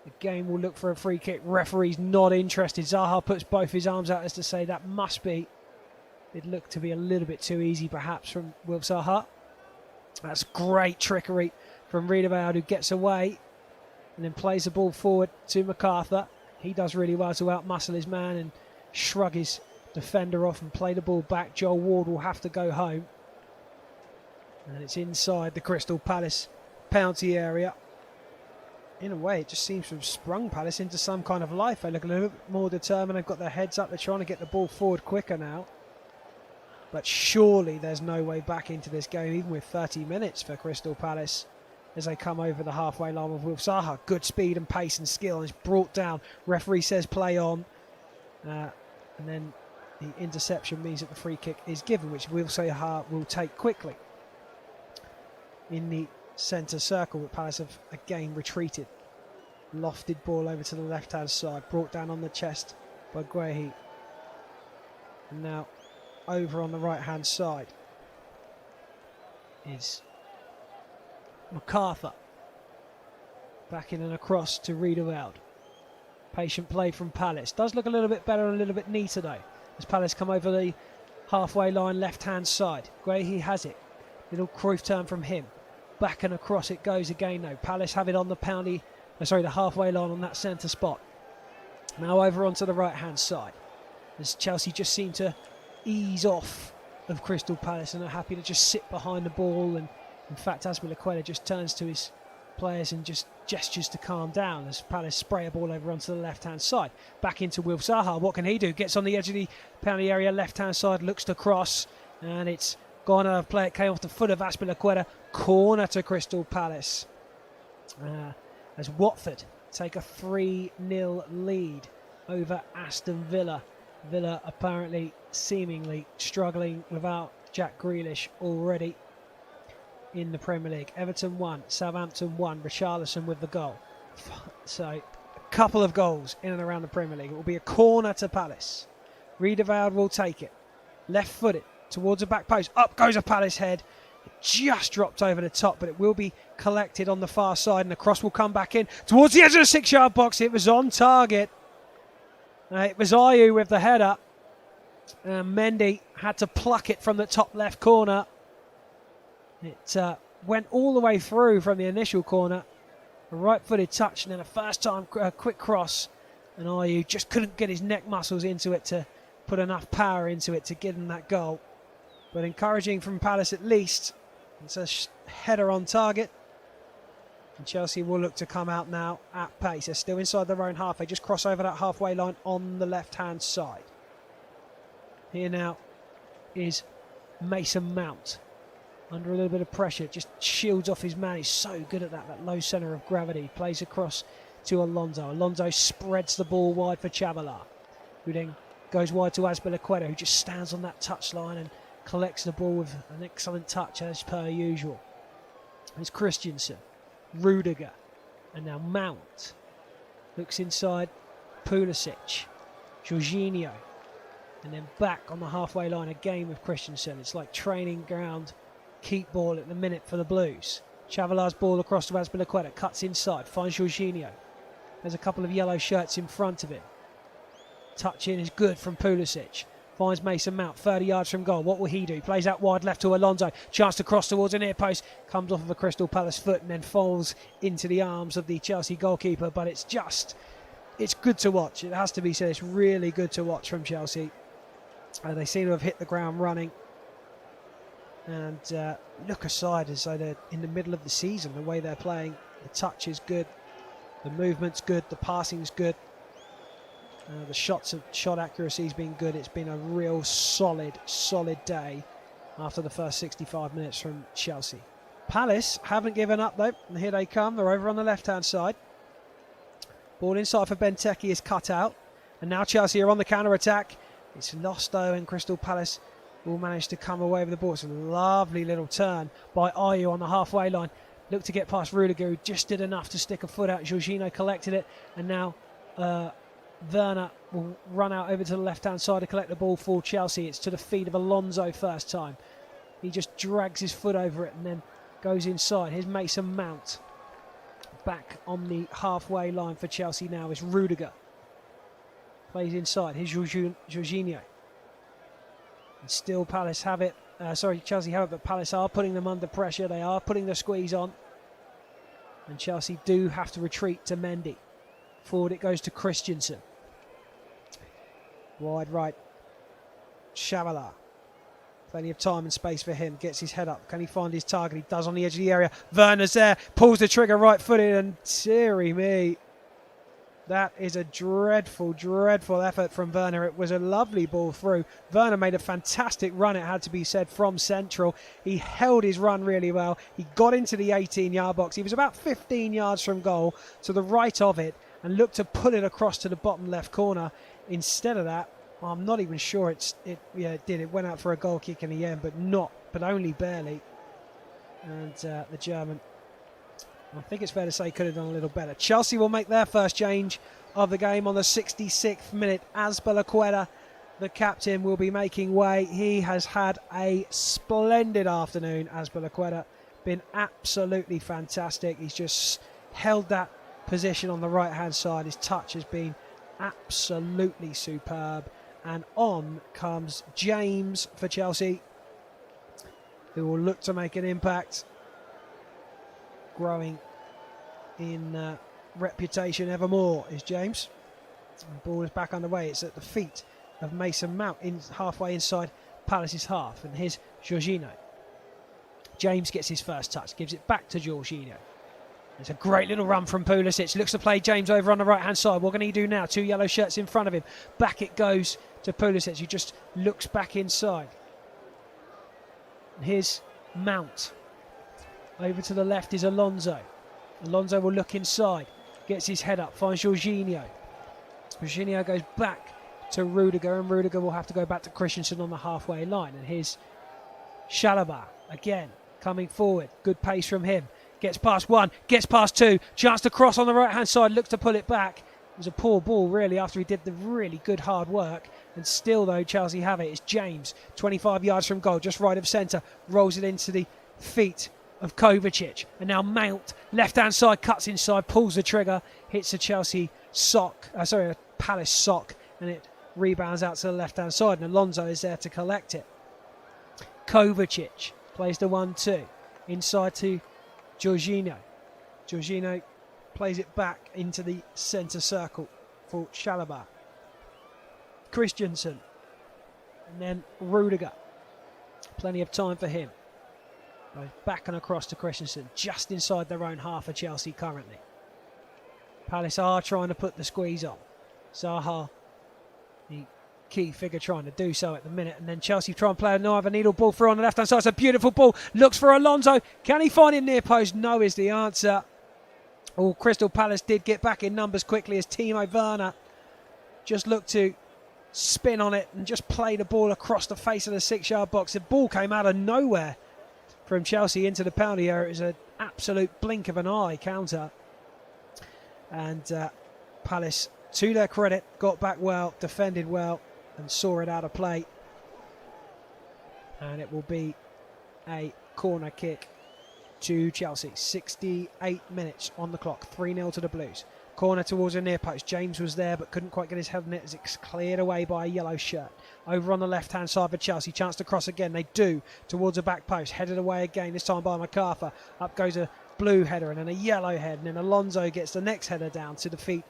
Again, will look for a free kick. Referee's not interested. Zaha puts both his arms out as to say that must be. It looked to be a little bit too easy perhaps from Wilf Zaha. That's great trickery from Riedewald, who gets away and then plays the ball forward to MacArthur. He does really well to outmuscle his man and shrug his defender off and play the ball back. Joel Ward will have to go home, and it's inside the Crystal Palace penalty area. In a way, it just seems to have sprung Palace into some kind of life. They look a little bit more determined. They've got their heads up. They're trying to get the ball forward quicker now, but surely there's no way back into this game, even with 30 minutes for Crystal Palace, as they come over the halfway line with Wilf Zaha. Good speed and pace and skill, and it's brought down. Referee says play on, and then the interception means that the free kick is given, which Wilf Zaha will take quickly. In the centre circle, but Palace have again retreated. Lofted ball over to the left-hand side, brought down on the chest by Guehi. And now over on the right-hand side is MacArthur. Back in and across to Riedewald. Patient play from Palace. Does look a little bit better and a little bit neater though, as Palace come over the halfway line left-hand side. Guehi has it. Little Cruyff turn from him. Back and across it goes again though. Palace have it on the the halfway line on that centre spot. Now over onto the right-hand side, as Chelsea just seem to ease off of Crystal Palace and are happy to just sit behind the ball. And in fact, Azpilicueta just turns to his players and just gestures to calm down as Palace spray a ball over onto the left-hand side. Back into Wilf Zaha. What can he do? Gets on the edge of the penalty area, left-hand side, looks to cross, and it's gone out of play. It came off the foot of Azpilicueta. Corner to Crystal Palace. As Watford take a 3-0 lead over Aston Villa. Villa apparently seemingly struggling without Jack Grealish already in the Premier League. Everton 1, Southampton 1, Richarlison with the goal. So a couple of goals in and around the Premier League. It will be a corner to Palace. Riedewald will take it. Left footed towards the back post. Up goes a Palace head. It just dropped over the top, but it will be collected on the far side, and the cross will come back in towards the edge of the 6-yard box. It was on target. It was Ayew with the header. Mendy had to pluck it from the top left corner. It went all the way through from the initial corner. A right-footed touch, and then a first-time quick cross. And Ayew just couldn't get his neck muscles into it to put enough power into it to give him that goal. But encouraging from Palace at least. It's a header on target. And Chelsea will look to come out now at pace. They're still inside their own half. They just cross over that halfway line on the left-hand side. Here now is Mason Mount. under a little bit of pressure, just shields off his man. He's so good at that low centre of gravity. Plays across to Alonso. Alonso spreads the ball wide for Chavala, who then goes wide to Azpilicueta, who just stands on that touchline and collects the ball with an excellent touch as per usual. It's Christensen, Rudiger, and now Mount. Looks inside, Pulisic, Jorginho, and then back on the halfway line again with Christensen. It's like training ground, keep ball at the minute for the Blues. Chavala's ball across to Azpilicueta, cuts inside, finds Jorginho. There's a couple of yellow shirts in front of him. Touch in is good from Pulisic. Finds Mason Mount, 30 yards from goal. What will he do? Plays out wide left to Alonso. Chance to cross towards a near post. Comes off of a Crystal Palace foot and then falls into the arms of the Chelsea goalkeeper. But it's good to watch. It has to be said. It's really good to watch from Chelsea. They seem to have hit the ground running. And look aside as though they're in the middle of the season. The way they're playing, the touch is good. The movement's good. The passing's good. The shot accuracy has been good. It's been a real solid day after the first 65 minutes from Chelsea. Palace haven't given up though, and here they come. They're over on the left-hand side. Ball inside for Benteke is cut out, and now Chelsea are on the counter-attack. It's lost though, and Crystal Palace will manage to come away with the ball. It's a lovely little turn by Ayew on the halfway line. Looked to get past Rudiger, who just did enough to stick a foot out. Jorginho collected it, and now Werner will run out over to the left-hand side to collect the ball for Chelsea. It's to the feet of Alonso first time. He just drags his foot over it and then goes inside. Here's Mason Mount. Back on the halfway line for Chelsea now is Rudiger. Plays inside. Here's Jorginho. And still Palace have it. Chelsea have it, but Palace are putting them under pressure. They are putting the squeeze on. And Chelsea do have to retreat to Mendy. Forward it goes to Christensen. Wide right. Chavala. Plenty of time and space for him. Gets his head up. Can he find his target? He does on the edge of the area. Werner's there. Pulls the trigger right-footed. And dearie me. That is a dreadful, dreadful effort from Werner. It was a lovely ball through. Werner made a fantastic run, it had to be said, from central. He held his run really well. He got into the 18-yard box. He was about 15 yards from goal to the right of it and looked to put it across to the bottom left corner. Instead of that, I'm not even sure it did. It went out for a goal kick in the end, but only barely. And the German, I think it's fair to say, could have done a little better. Chelsea will make their first change of the game on the 66th minute. Azpilicueta, the captain, will be making way. He has had a splendid afternoon, Azpilicueta. Been absolutely fantastic. He's just held that position on the right-hand side. His touch has been absolutely superb. And on comes James for Chelsea, who will look to make an impact. Growing in reputation evermore is James. The ball is back underway. It's at the feet of Mason Mount, halfway inside Palace's half. And here's Jorginho. James gets his first touch, gives it back to Jorginho. It's a great little run from Pulisic. Looks to play James over on the right-hand side. What can he do now? Two yellow shirts in front of him. Back it goes to Pulisic, who just looks back inside. And here's Mount. Over to the left is Alonso. Alonso will look inside. Gets his head up. Finds Jorginho. Jorginho goes back to Rudiger, and Rudiger will have to go back to Christensen on the halfway line. And here's Chalobah again coming forward. Good pace from him. Gets past one. Gets past two. Chance to cross on the right-hand side. Looks to pull it back. It was a poor ball, really, after he did the really good hard work. And still, though, Chelsea have it. It's James, 25 yards from goal, just right of centre. Rolls it into the feet of Kovacic. And now Mount, left-hand side, cuts inside, pulls the trigger, hits a Chelsea sock, a Palace sock, and it rebounds out to the left-hand side. And Alonso is there to collect it. Kovacic plays the 1-2. Inside to Jorginho. Jorginho plays it back into the centre circle for Chalobah. Christensen. And then Rudiger. Plenty of time for him. Back and across to Christensen. Just inside their own half of Chelsea currently. Palace are trying to put the squeeze on. Zaha, he key figure trying to do so at the minute. And then Chelsea try and play a knife, a needle ball through on the left-hand side. It's a beautiful ball. Looks for Alonso. Can he find it near post? No is the answer. Oh, Crystal Palace did get back in numbers quickly as Timo Werner just looked to spin on it and just play the ball across the face of the 6-yard box. The ball came out of nowhere from Chelsea into the penalty area. It was an absolute blink of an eye counter. And Palace, to their credit, got back well, defended well, and saw it out of play. And it will be a corner kick to Chelsea. 68 minutes on the clock. 3-0 to the Blues. Corner towards the near post. James was there but couldn't quite get his head on it as it's cleared away by a yellow shirt. Over on the left-hand side for Chelsea. Chance to cross again. They do towards the back post. Headed away again, this time by MacArthur. Up goes a blue header and then a yellow head. And then Alonso gets the next header down to the feet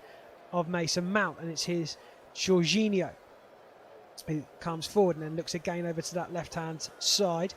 of Mason Mount. And it's his Jorginho who comes forward and then looks again over to that left-hand side.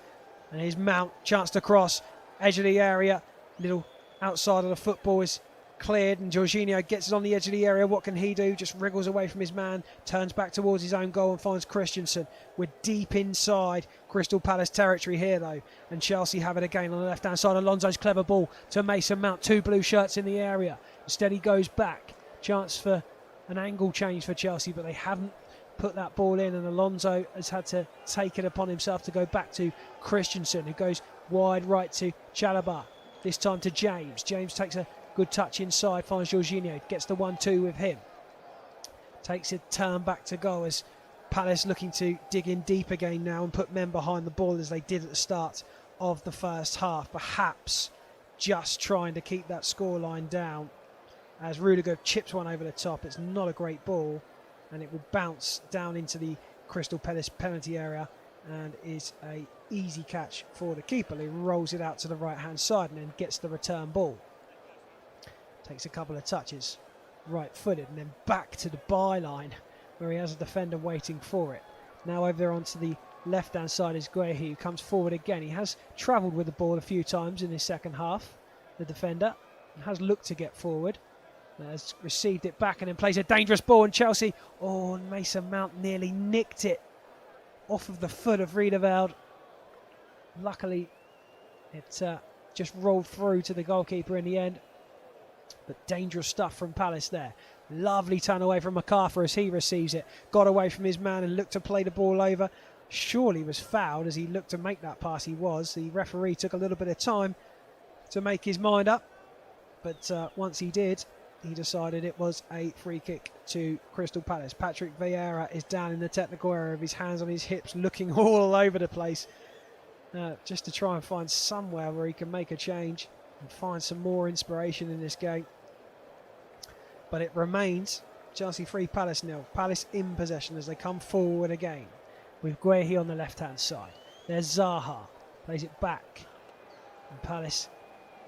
And his Mount. Chance to cross. Edge of the area, little outside of the football is cleared and Jorginho gets it on the edge of the area. What can he do? Just wriggles away from his man, turns back towards his own goal and finds Christensen. We're deep inside Crystal Palace territory here though, and Chelsea have it again on the left hand side. Alonso's clever ball to Mason Mount, 2 blue shirts in the area. Instead he goes back, chance for an angle change for Chelsea, but they haven't put that ball in, and Alonso has had to take it upon himself to go back to Christensen, who goes wide right to Chalobah, this time to James. James takes a good touch inside, finds Jorginho, gets the 1-2 with him. Takes a turn back to goal as Palace looking to dig in deep again now and put men behind the ball as they did at the start of the first half. Perhaps just trying to keep that scoreline down as Rudiger chips one over the top. It's not a great ball and it will bounce down into the Crystal Palace penalty area and is a easy catch for the keeper. He rolls it out to the right hand side and then gets the return ball. Takes a couple of touches, right footed, and then back to the byline where he has a defender waiting for it. Now over there onto the left hand side is Guehi, who comes forward again. He has travelled with the ball a few times in his second half, the defender, and has looked to get forward. Has received it back and then plays a dangerous ball, and Chelsea, oh, Mason Mount nearly nicked it off of the foot of Riedewald. Luckily it just rolled through to the goalkeeper in the end, but dangerous stuff from Palace there. Lovely turn away from MacArthur as he receives it, got away from his man and looked to play the ball over. Surely was fouled as he looked to make that pass. He was. The referee took a little bit of time to make his mind up, but once he did, he decided it was a free kick to Crystal Palace. Patrick Vieira is down in the technical area with his hands on his hips, looking all over the place, just to try and find somewhere where he can make a change and find some more inspiration in this game. But it remains Chelsea 3, Palace 0. Palace in possession as they come forward again with Guehi on the left-hand side. There's Zaha, plays it back. And Palace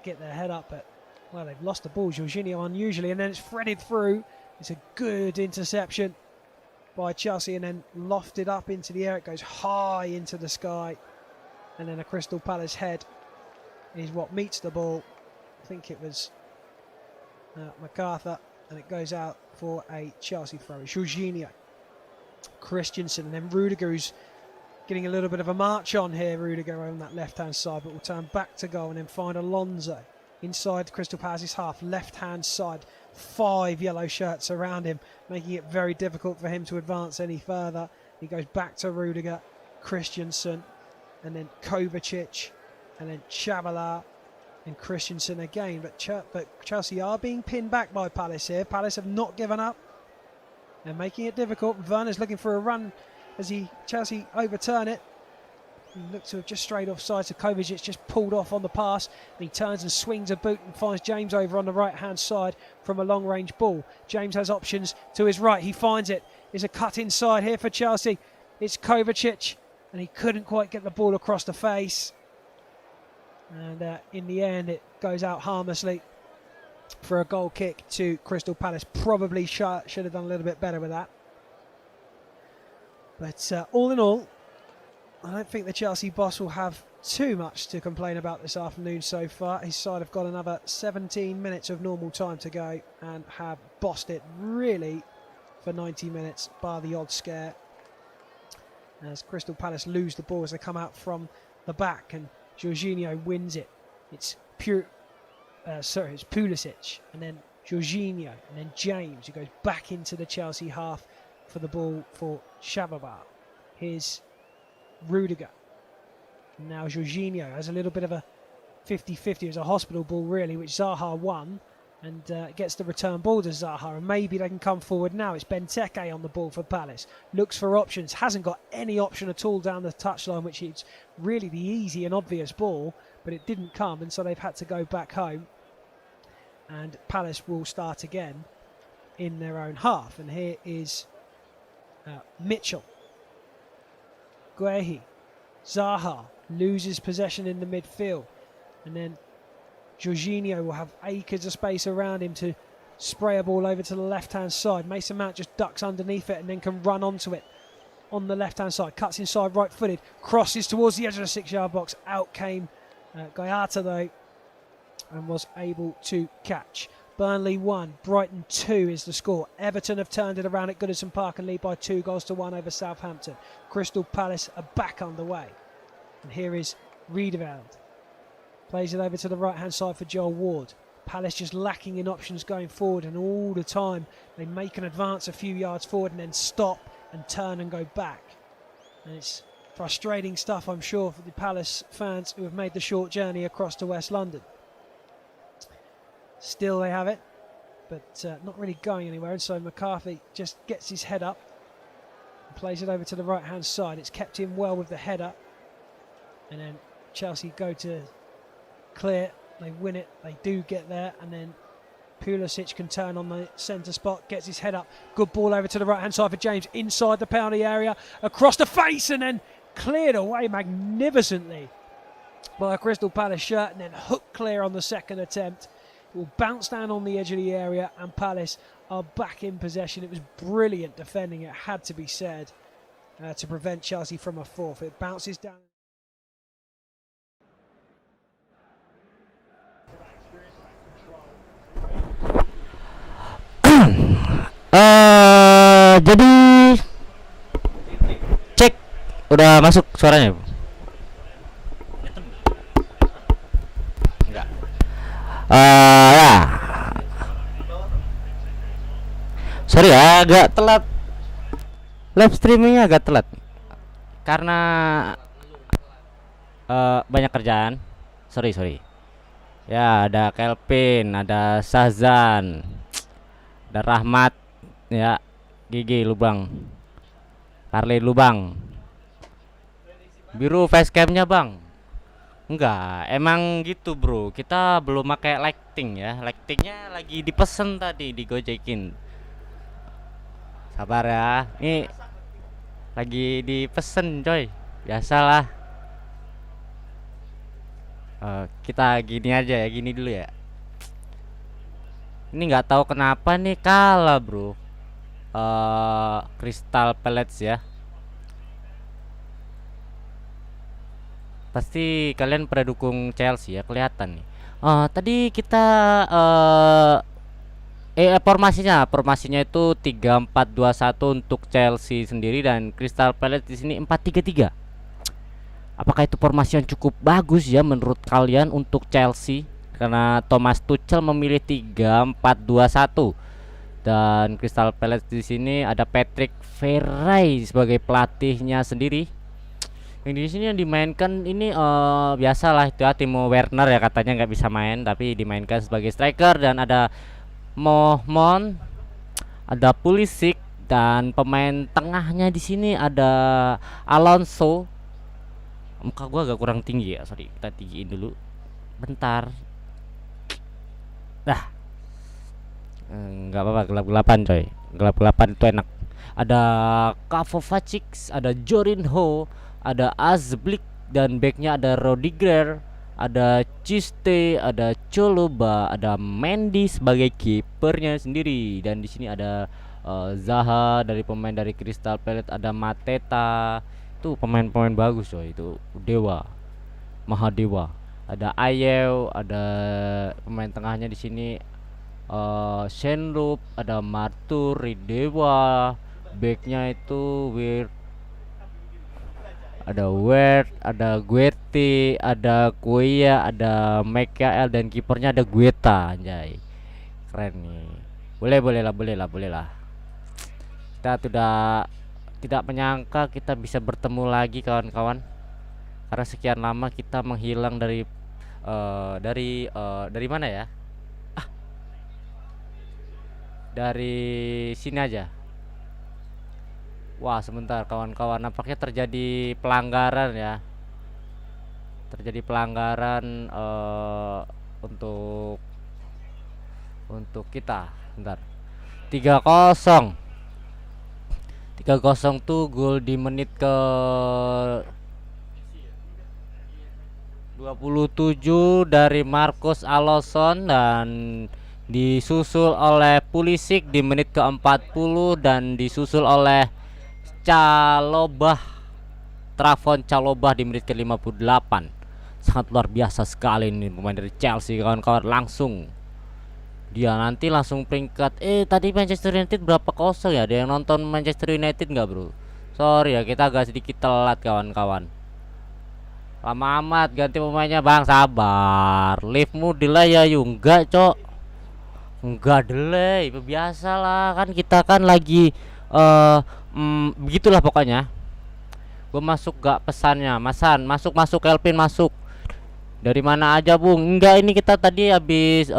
get their head up, but well, they've lost the ball, Jorginho unusually, and then it's threaded through. It's a good interception by Chelsea and then lofted up into the air. It goes high into the sky, and then a Crystal Palace head is what meets the ball. I think it was MacArthur, and it goes out for a Chelsea throw. Jorginho, Christensen, and then Rudiger, who's getting a little bit of a march on here. Rudiger on that left-hand side, but will turn back to goal and then find Alonso inside Crystal Palace's half, left-hand side. 5 yellow shirts around him, making it very difficult for him to advance any further. He goes back to Rudiger, Christensen, and then Kovacic, and then Chalobah, and Christensen again. But Chelsea are being pinned back by Palace here. Palace have not given up. They're making it difficult. Werner's looking for a run as Chelsea overturn it. He looked to have just strayed offside, so Kovacic just pulled off on the pass, and he turns and swings a boot and finds James over on the right-hand side from a long-range ball. James has options to his right. He finds it. There's a cut inside here for Chelsea. It's Kovacic, and he couldn't quite get the ball across the face. And in the end, it goes out harmlessly for a goal kick to Crystal Palace. Probably should have done a little bit better with that. But all in all, I don't think the Chelsea boss will have too much to complain about this afternoon so far. His side have got another 17 minutes of normal time to go and have bossed it really for 90 minutes, bar the odd scare. as Crystal Palace lose the ball as they come out from the back, and Jorginho wins it. It's it's Pulisic, and then Jorginho, and then James, who goes back into the Chelsea half for the ball for Shababa. Here's Rudiger. Now Jorginho has a little bit of a 50-50. It was a hospital ball, really, which Zaha won, and gets the return ball to Zaha, and maybe they can come forward now. It's Benteke on the ball for Palace. Looks for options, hasn't got any option at all down the touchline, which is really the easy and obvious ball, but it didn't come, and so they've had to go back home, and Palace will start again in their own half. And here is Mitchell. Guehi. Zaha loses possession in the midfield, and then Jorginho will have acres of space around him to spray a ball over to the left-hand side. Mason Mount just ducks underneath it and then can run onto it on the left-hand side. Cuts inside right-footed, crosses towards the edge of the 6-yard box. Out came Gayata, though, and was able to catch. Burnley 1, Brighton 2 is the score. Everton have turned it around at Goodison Park and lead by 2-1 over Southampton. Crystal Palace are back underway. And here is Riedewald. Plays it over to the right-hand side for Joel Ward. Palace just lacking in options going forward, and all the time they make an advance a few yards forward and then stop and turn and go back. And it's frustrating stuff, I'm sure, for the Palace fans who have made the short journey across to West London. Still they have it, but not really going anywhere, and so McCarthy just gets his head up and plays it over to the right-hand side. It's kept in well with the header, and then Chelsea go to clear, they win it, they do get there, and then Pulisic can turn on the centre spot, gets his head up, good ball over to the right hand side for James, inside the penalty area, across the face, and then cleared away magnificently by a Crystal Palace shirt, and then hooked clear on the second attempt. It will bounce down on the edge of the area, and Palace are back in possession. It was brilliant defending, it had to be said, to prevent Chelsea from a fourth. It bounces down. Jadi cek udah masuk suaranya, Bu? Enggak. Ya. Sorry ya, agak telat. Live streamingnya agak telat karena banyak kerjaan. Sorry. Ya, ada Kelvin, ada Sazan, ada Rahmat, ya, Gigi lubang, Parley lubang, biru facecamnya bang. Enggak, emang gitu bro, kita belum pakai lighting ya, lightingnya lagi dipesen tadi, digojekin. Sabar ya, ini lagi dipesen coy, biasalah. Kita gini aja ya, gini dulu ya. Ini nggak tahu kenapa nih kalah bro. Crystal Palace ya. Pasti kalian pada dukung Chelsea ya, kelihatan nih. Tadi kita formasinya itu 3-4-2-1 untuk Chelsea sendiri, dan Crystal Palace di sini 4-3-3. Apakah itu formasi yang cukup bagus ya menurut kalian untuk Chelsea? Karena Thomas Tuchel memilih 3-4-2-1, dan Crystal Palace di sini ada Patrick Vieira sebagai pelatihnya sendiri. Yang di sini yang dimainkan ini biasalah itu ya, Timo Werner ya, katanya nggak bisa main tapi dimainkan sebagai striker, dan ada Mohmon, ada Pulisic, dan pemain tengahnya di sini ada Alonso. Muka gua agak kurang tinggi ya, sorry, kita tinggiin dulu bentar. Dah, nggak apa-apa, gelap-gelapan coy, gelap-gelapan itu enak. Ada Kovacic, ada Jorginho, ada Azblik, dan backnya ada Rudiger, ada Ciste, ada Choloba, ada Mendy sebagai kipernya sendiri, dan di sini ada Zaha dari pemain dari Crystal Palace, ada Mateta, itu pemain-pemain bagus coy, itu dewa, Mahadewa. Ada Ayew, ada pemain tengahnya di sini Shenrup, ada Martur, Ridewa, backnya itu ada Word, ada Gueti, ada Kuya, ada Mikael, dan kipernya ada Gueta. Anjay, keren nih. Boleh lah. Kita sudah tidak menyangka kita bisa bertemu lagi kawan-kawan, karena sekian lama kita menghilang dari mana ya, dari sini aja. Wah, sebentar kawan-kawan, nampaknya terjadi pelanggaran ya. Terjadi pelanggaran untuk kita. Bentar. 3-0. 3-0 tuh gol di menit ke 27 dari Marcus Alonson, dan disusul oleh Pulisic di menit ke-40, dan disusul oleh Trafon Calobah di menit ke-58. Sangat luar biasa sekali ini pemain dari Chelsea kawan-kawan. Langsung peringkat. Tadi Manchester United berapa kosong ya? Ada yang nonton Manchester United nggak, bro? Sorry ya, kita agak sedikit telat kawan-kawan. Lama amat ganti pemainnya, bang. Sabar, liftmu delay ya, yuk. Enggak, cok, enggak delay, biasalah kan, kita kan lagi begitulah pokoknya. Gue masuk gak pesannya, masuk Kelvin, masuk. Dari mana aja, Bung? Enggak, ini kita tadi habis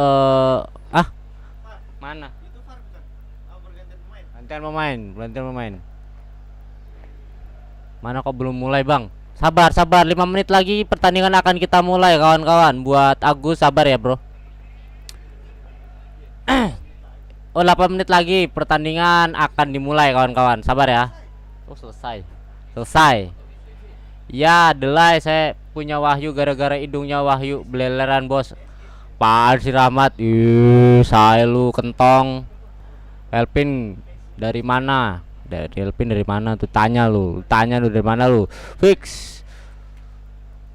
mana? Gantian pemain. Mana kok belum mulai, Bang? Sabar, 5 menit lagi pertandingan akan kita mulai kawan-kawan. Buat Agus sabar ya, bro. 8 menit lagi pertandingan akan dimulai kawan-kawan. Sabar ya. Selesai. Ya, delay, saya punya Wahyu gara-gara hidungnya Wahyu beleleran, bos. Apaan sih Rahmat? Saya lu kentong. Elpin dari mana? Elpin dari mana tuh? Tanya lu dari mana lu? Fix.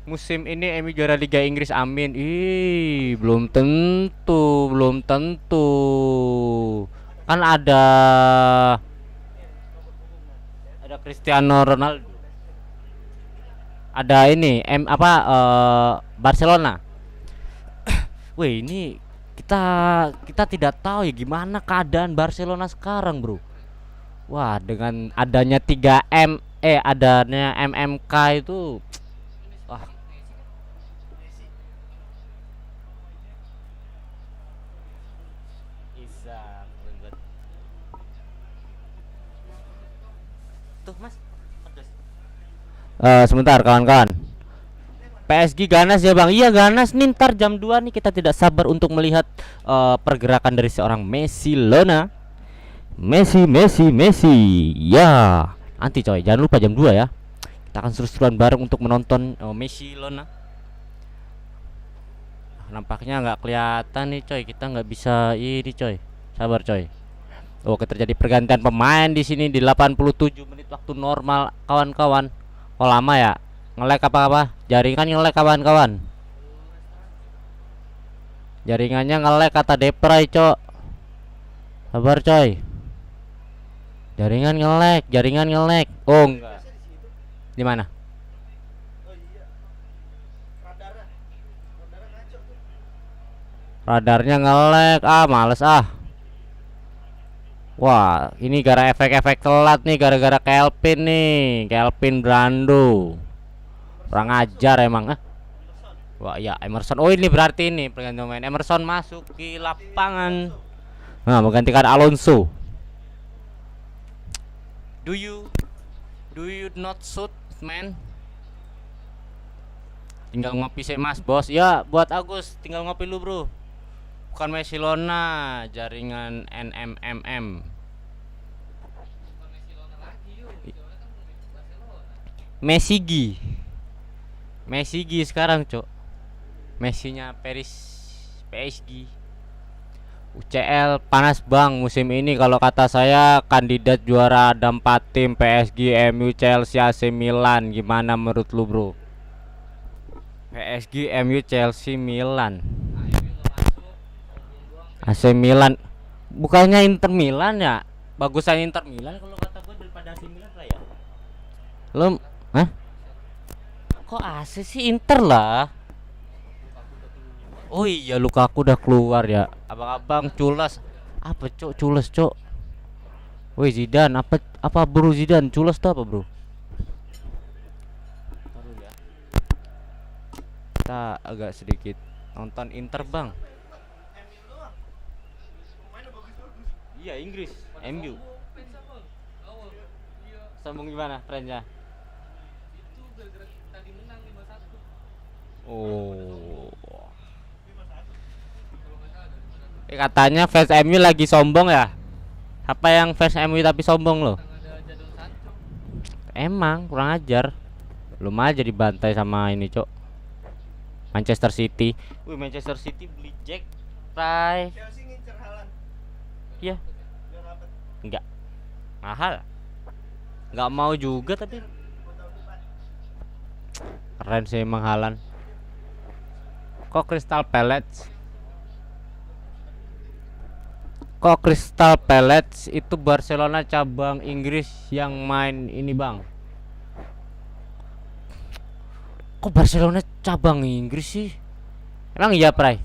Musim ini MU juara Liga Inggris, amin. Belum tentu. Kan ada Cristiano Ronaldo. Ada ini Barcelona. Wih, ini kita tidak tahu ya gimana keadaan Barcelona sekarang, bro. Wah, dengan adanya 3M adanya MMK itu, wah. Tuh, Mas. Sebentar kawan-kawan. PSG ganas ya, Bang. Iya, ganas nih, ntar jam 2 nih kita tidak sabar untuk melihat pergerakan dari seorang Messi. Ya, nanti coy, jangan lupa jam 2 ya. Kita akan seru-seruan bareng untuk menonton Messi Lona. Nampaknya nggak kelihatan nih, coy. Kita nggak bisa ini, coy. Sabar, coy. Oke, terjadi pergantian pemain di sini di 87 menit waktu normal, kawan-kawan. Oh, lama ya? Nge-lag apa? Jaringan nge-lag, kawan-kawan. Jaringannya nge-lag kata Depray, cok. Sabar, coy. Jaringan nge-lag. Oh, enggak. Di mana? Radarnya nge-lag. Males Wah, ini gara efek-efek telat nih, gara-gara Kelvin Brando. Kurang ajar emang. Wah, ya Emerson. Oh, ini berarti ini pergantian pemain. Emerson masuk di lapangan. Nah, menggantikan Alonso. Do you not shoot, man? Tinggal ngopi sih, Mas, bos. Ya, buat Agus tinggal ngopi lu, bro. Bukan Messi Lona, jaringan NMMM. Messi G sekarang, cok. Messinya PSG. UCL panas, Bang, musim ini. Kalau kata saya kandidat juara ada 4 tim: PSG, MU, Chelsea, AC Milan. Gimana menurut lu, bro? PSG, MU, Chelsea, Milan. AC Milan bukannya Inter Milan ya? Bagusan Inter Milan kalau kata gue daripada AC Milan lah ya. Lo Kok AC sih? Inter lah. Oh iya, Lukaku udah keluar ya. Abang-abang culas. Apa cok culas cok? Woi Zidane, apa bro Zidane? Culas tuh apa bro? Taruh ya. Kita agak sedikit nonton Inter bang. Iya Inggris, MU. Sambung gimana friendnya? Oh. Katanya fans MU lagi sombong ya? Apa yang fans MU tapi sombong loh? Emang kurang ajar. Belum aja dibantai sama ini, Cok. Manchester City. Wih, Manchester City beli Jack Pray. Chelsea ngincer Haaland. Iya. Biar dapat. Enggak. Mahal. Enggak mau juga tapi keren sih emang Haaland. Kok Crystal Palace itu Barcelona cabang Inggris yang main ini bang. Kok Barcelona cabang Inggris sih? Emang iya Pray?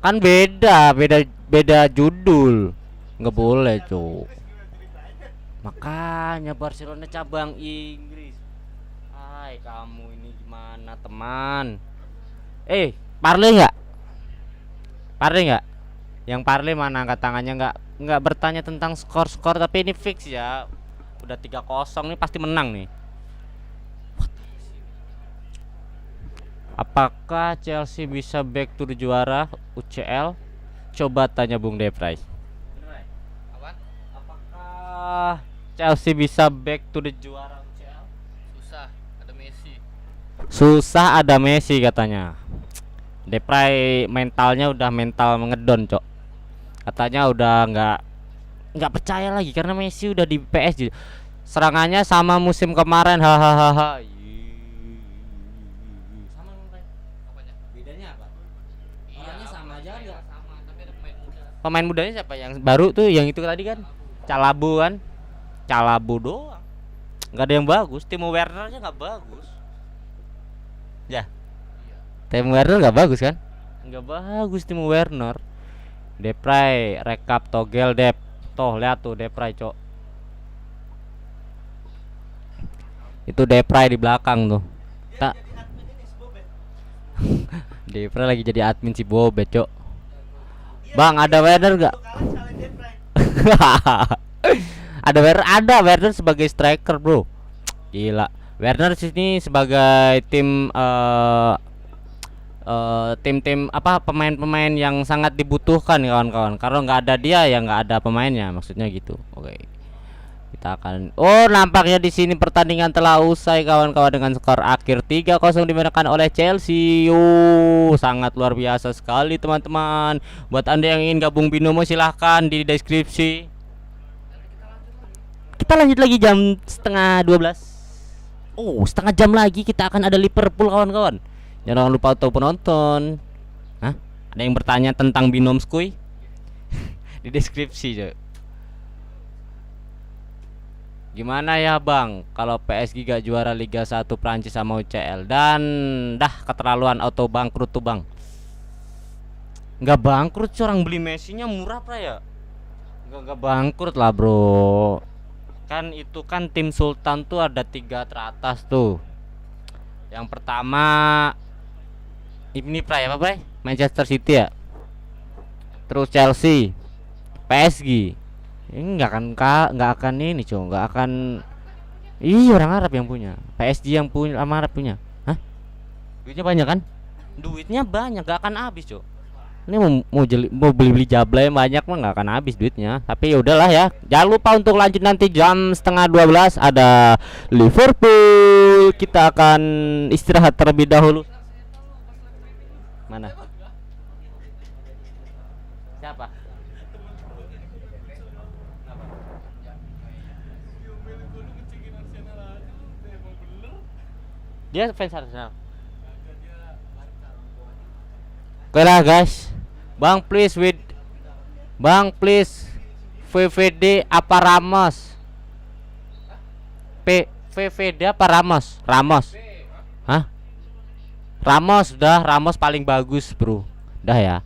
Kan beda judul. Nggak boleh cuk. Makanya Barcelona cabang Inggris. Hai kamu ini gimana teman? Parley nggak? Yang Parley mana angkat tangannya nggak bertanya tentang skor tapi ini fix ya. Udah 3-0 nih pasti menang nih. Apakah Chelsea bisa back to the juara UCL? Coba tanya Bung Depray. Apakah Chelsea bisa back to the juara UCL? Susah ada Messi katanya. Depray mentalnya udah mental mengedon cok. Katanya udah nggak percaya lagi karena Messi udah di PSG. Serangannya sama musim kemarin, hahaha. Sama apanya? Bedanya apa? Orangnya sama aja enggak? Sama, tapi ada pemain muda. Pemain mudanya siapa? Yang baru tuh yang itu tadi kan? Calabu kan? Calabu doang. Nggak ada yang bagus. Timo Werner aja nggak bagus. Ya. Timo Werner nggak bagus kan? Nggak bagus Timo Werner. Depray rekap togel Dep. Toh lihat tuh Depray cok. Itu Depray di belakang tuh. Tak. Depray lagi jadi admin si Bobet cok. Bang ada Werner nggak? Ada Werner sebagai striker bro. Gila. Werner sini sebagai tim tim-tim apa pemain-pemain yang sangat dibutuhkan kawan-kawan. Kalau nggak ada dia ya nggak ada pemainnya, maksudnya gitu. Oke. Kita akan nampaknya di sini pertandingan telah usai kawan-kawan dengan skor akhir 3-0 dimenangkan oleh Chelsea. Sangat luar biasa sekali teman-teman. Buat Anda yang ingin gabung binomo silahkan di deskripsi. Kita lanjut lagi jam setengah 12. Setengah jam lagi kita akan ada Liverpool kawan-kawan. Jangan lupa untuk penonton. Hah? Ada yang bertanya tentang binom skuy? Di deskripsi coy. Gimana ya bang kalau PSG gak juara Liga 1 Prancis sama UCL? Dan keterlaluan auto bangkrut tuh bang. Nggak bangkrut, orang beli Messi-nya murah pra ya. Nggak bangkrut lah bro. Kan itu kan tim Sultan tuh ada 3 teratas tuh. Yang pertama ini apa Bray? Manchester City ya. Terus Chelsea, PSG. Ini nggak akan ini cowok, nggak akan. Orang Arab yang punya. PSG yang punya sama Arab punya. Hah? Duitnya banyak kan? Duitnya banyak, nggak akan habis cowok. Ini mau beli jablay banyak mah nggak akan habis duitnya. Tapi ya udahlah ya. Jangan lupa untuk lanjut nanti jam setengah 12 ada Liverpool. Kita akan istirahat terlebih dahulu. Mana? Siapa? Dia fans Arsenal. Oke lah guys. Bang please VVD apa Ramos? VVD apa Ramos? Ramos. Hah? Ramos, udah Ramos paling bagus, bro. Udah ya.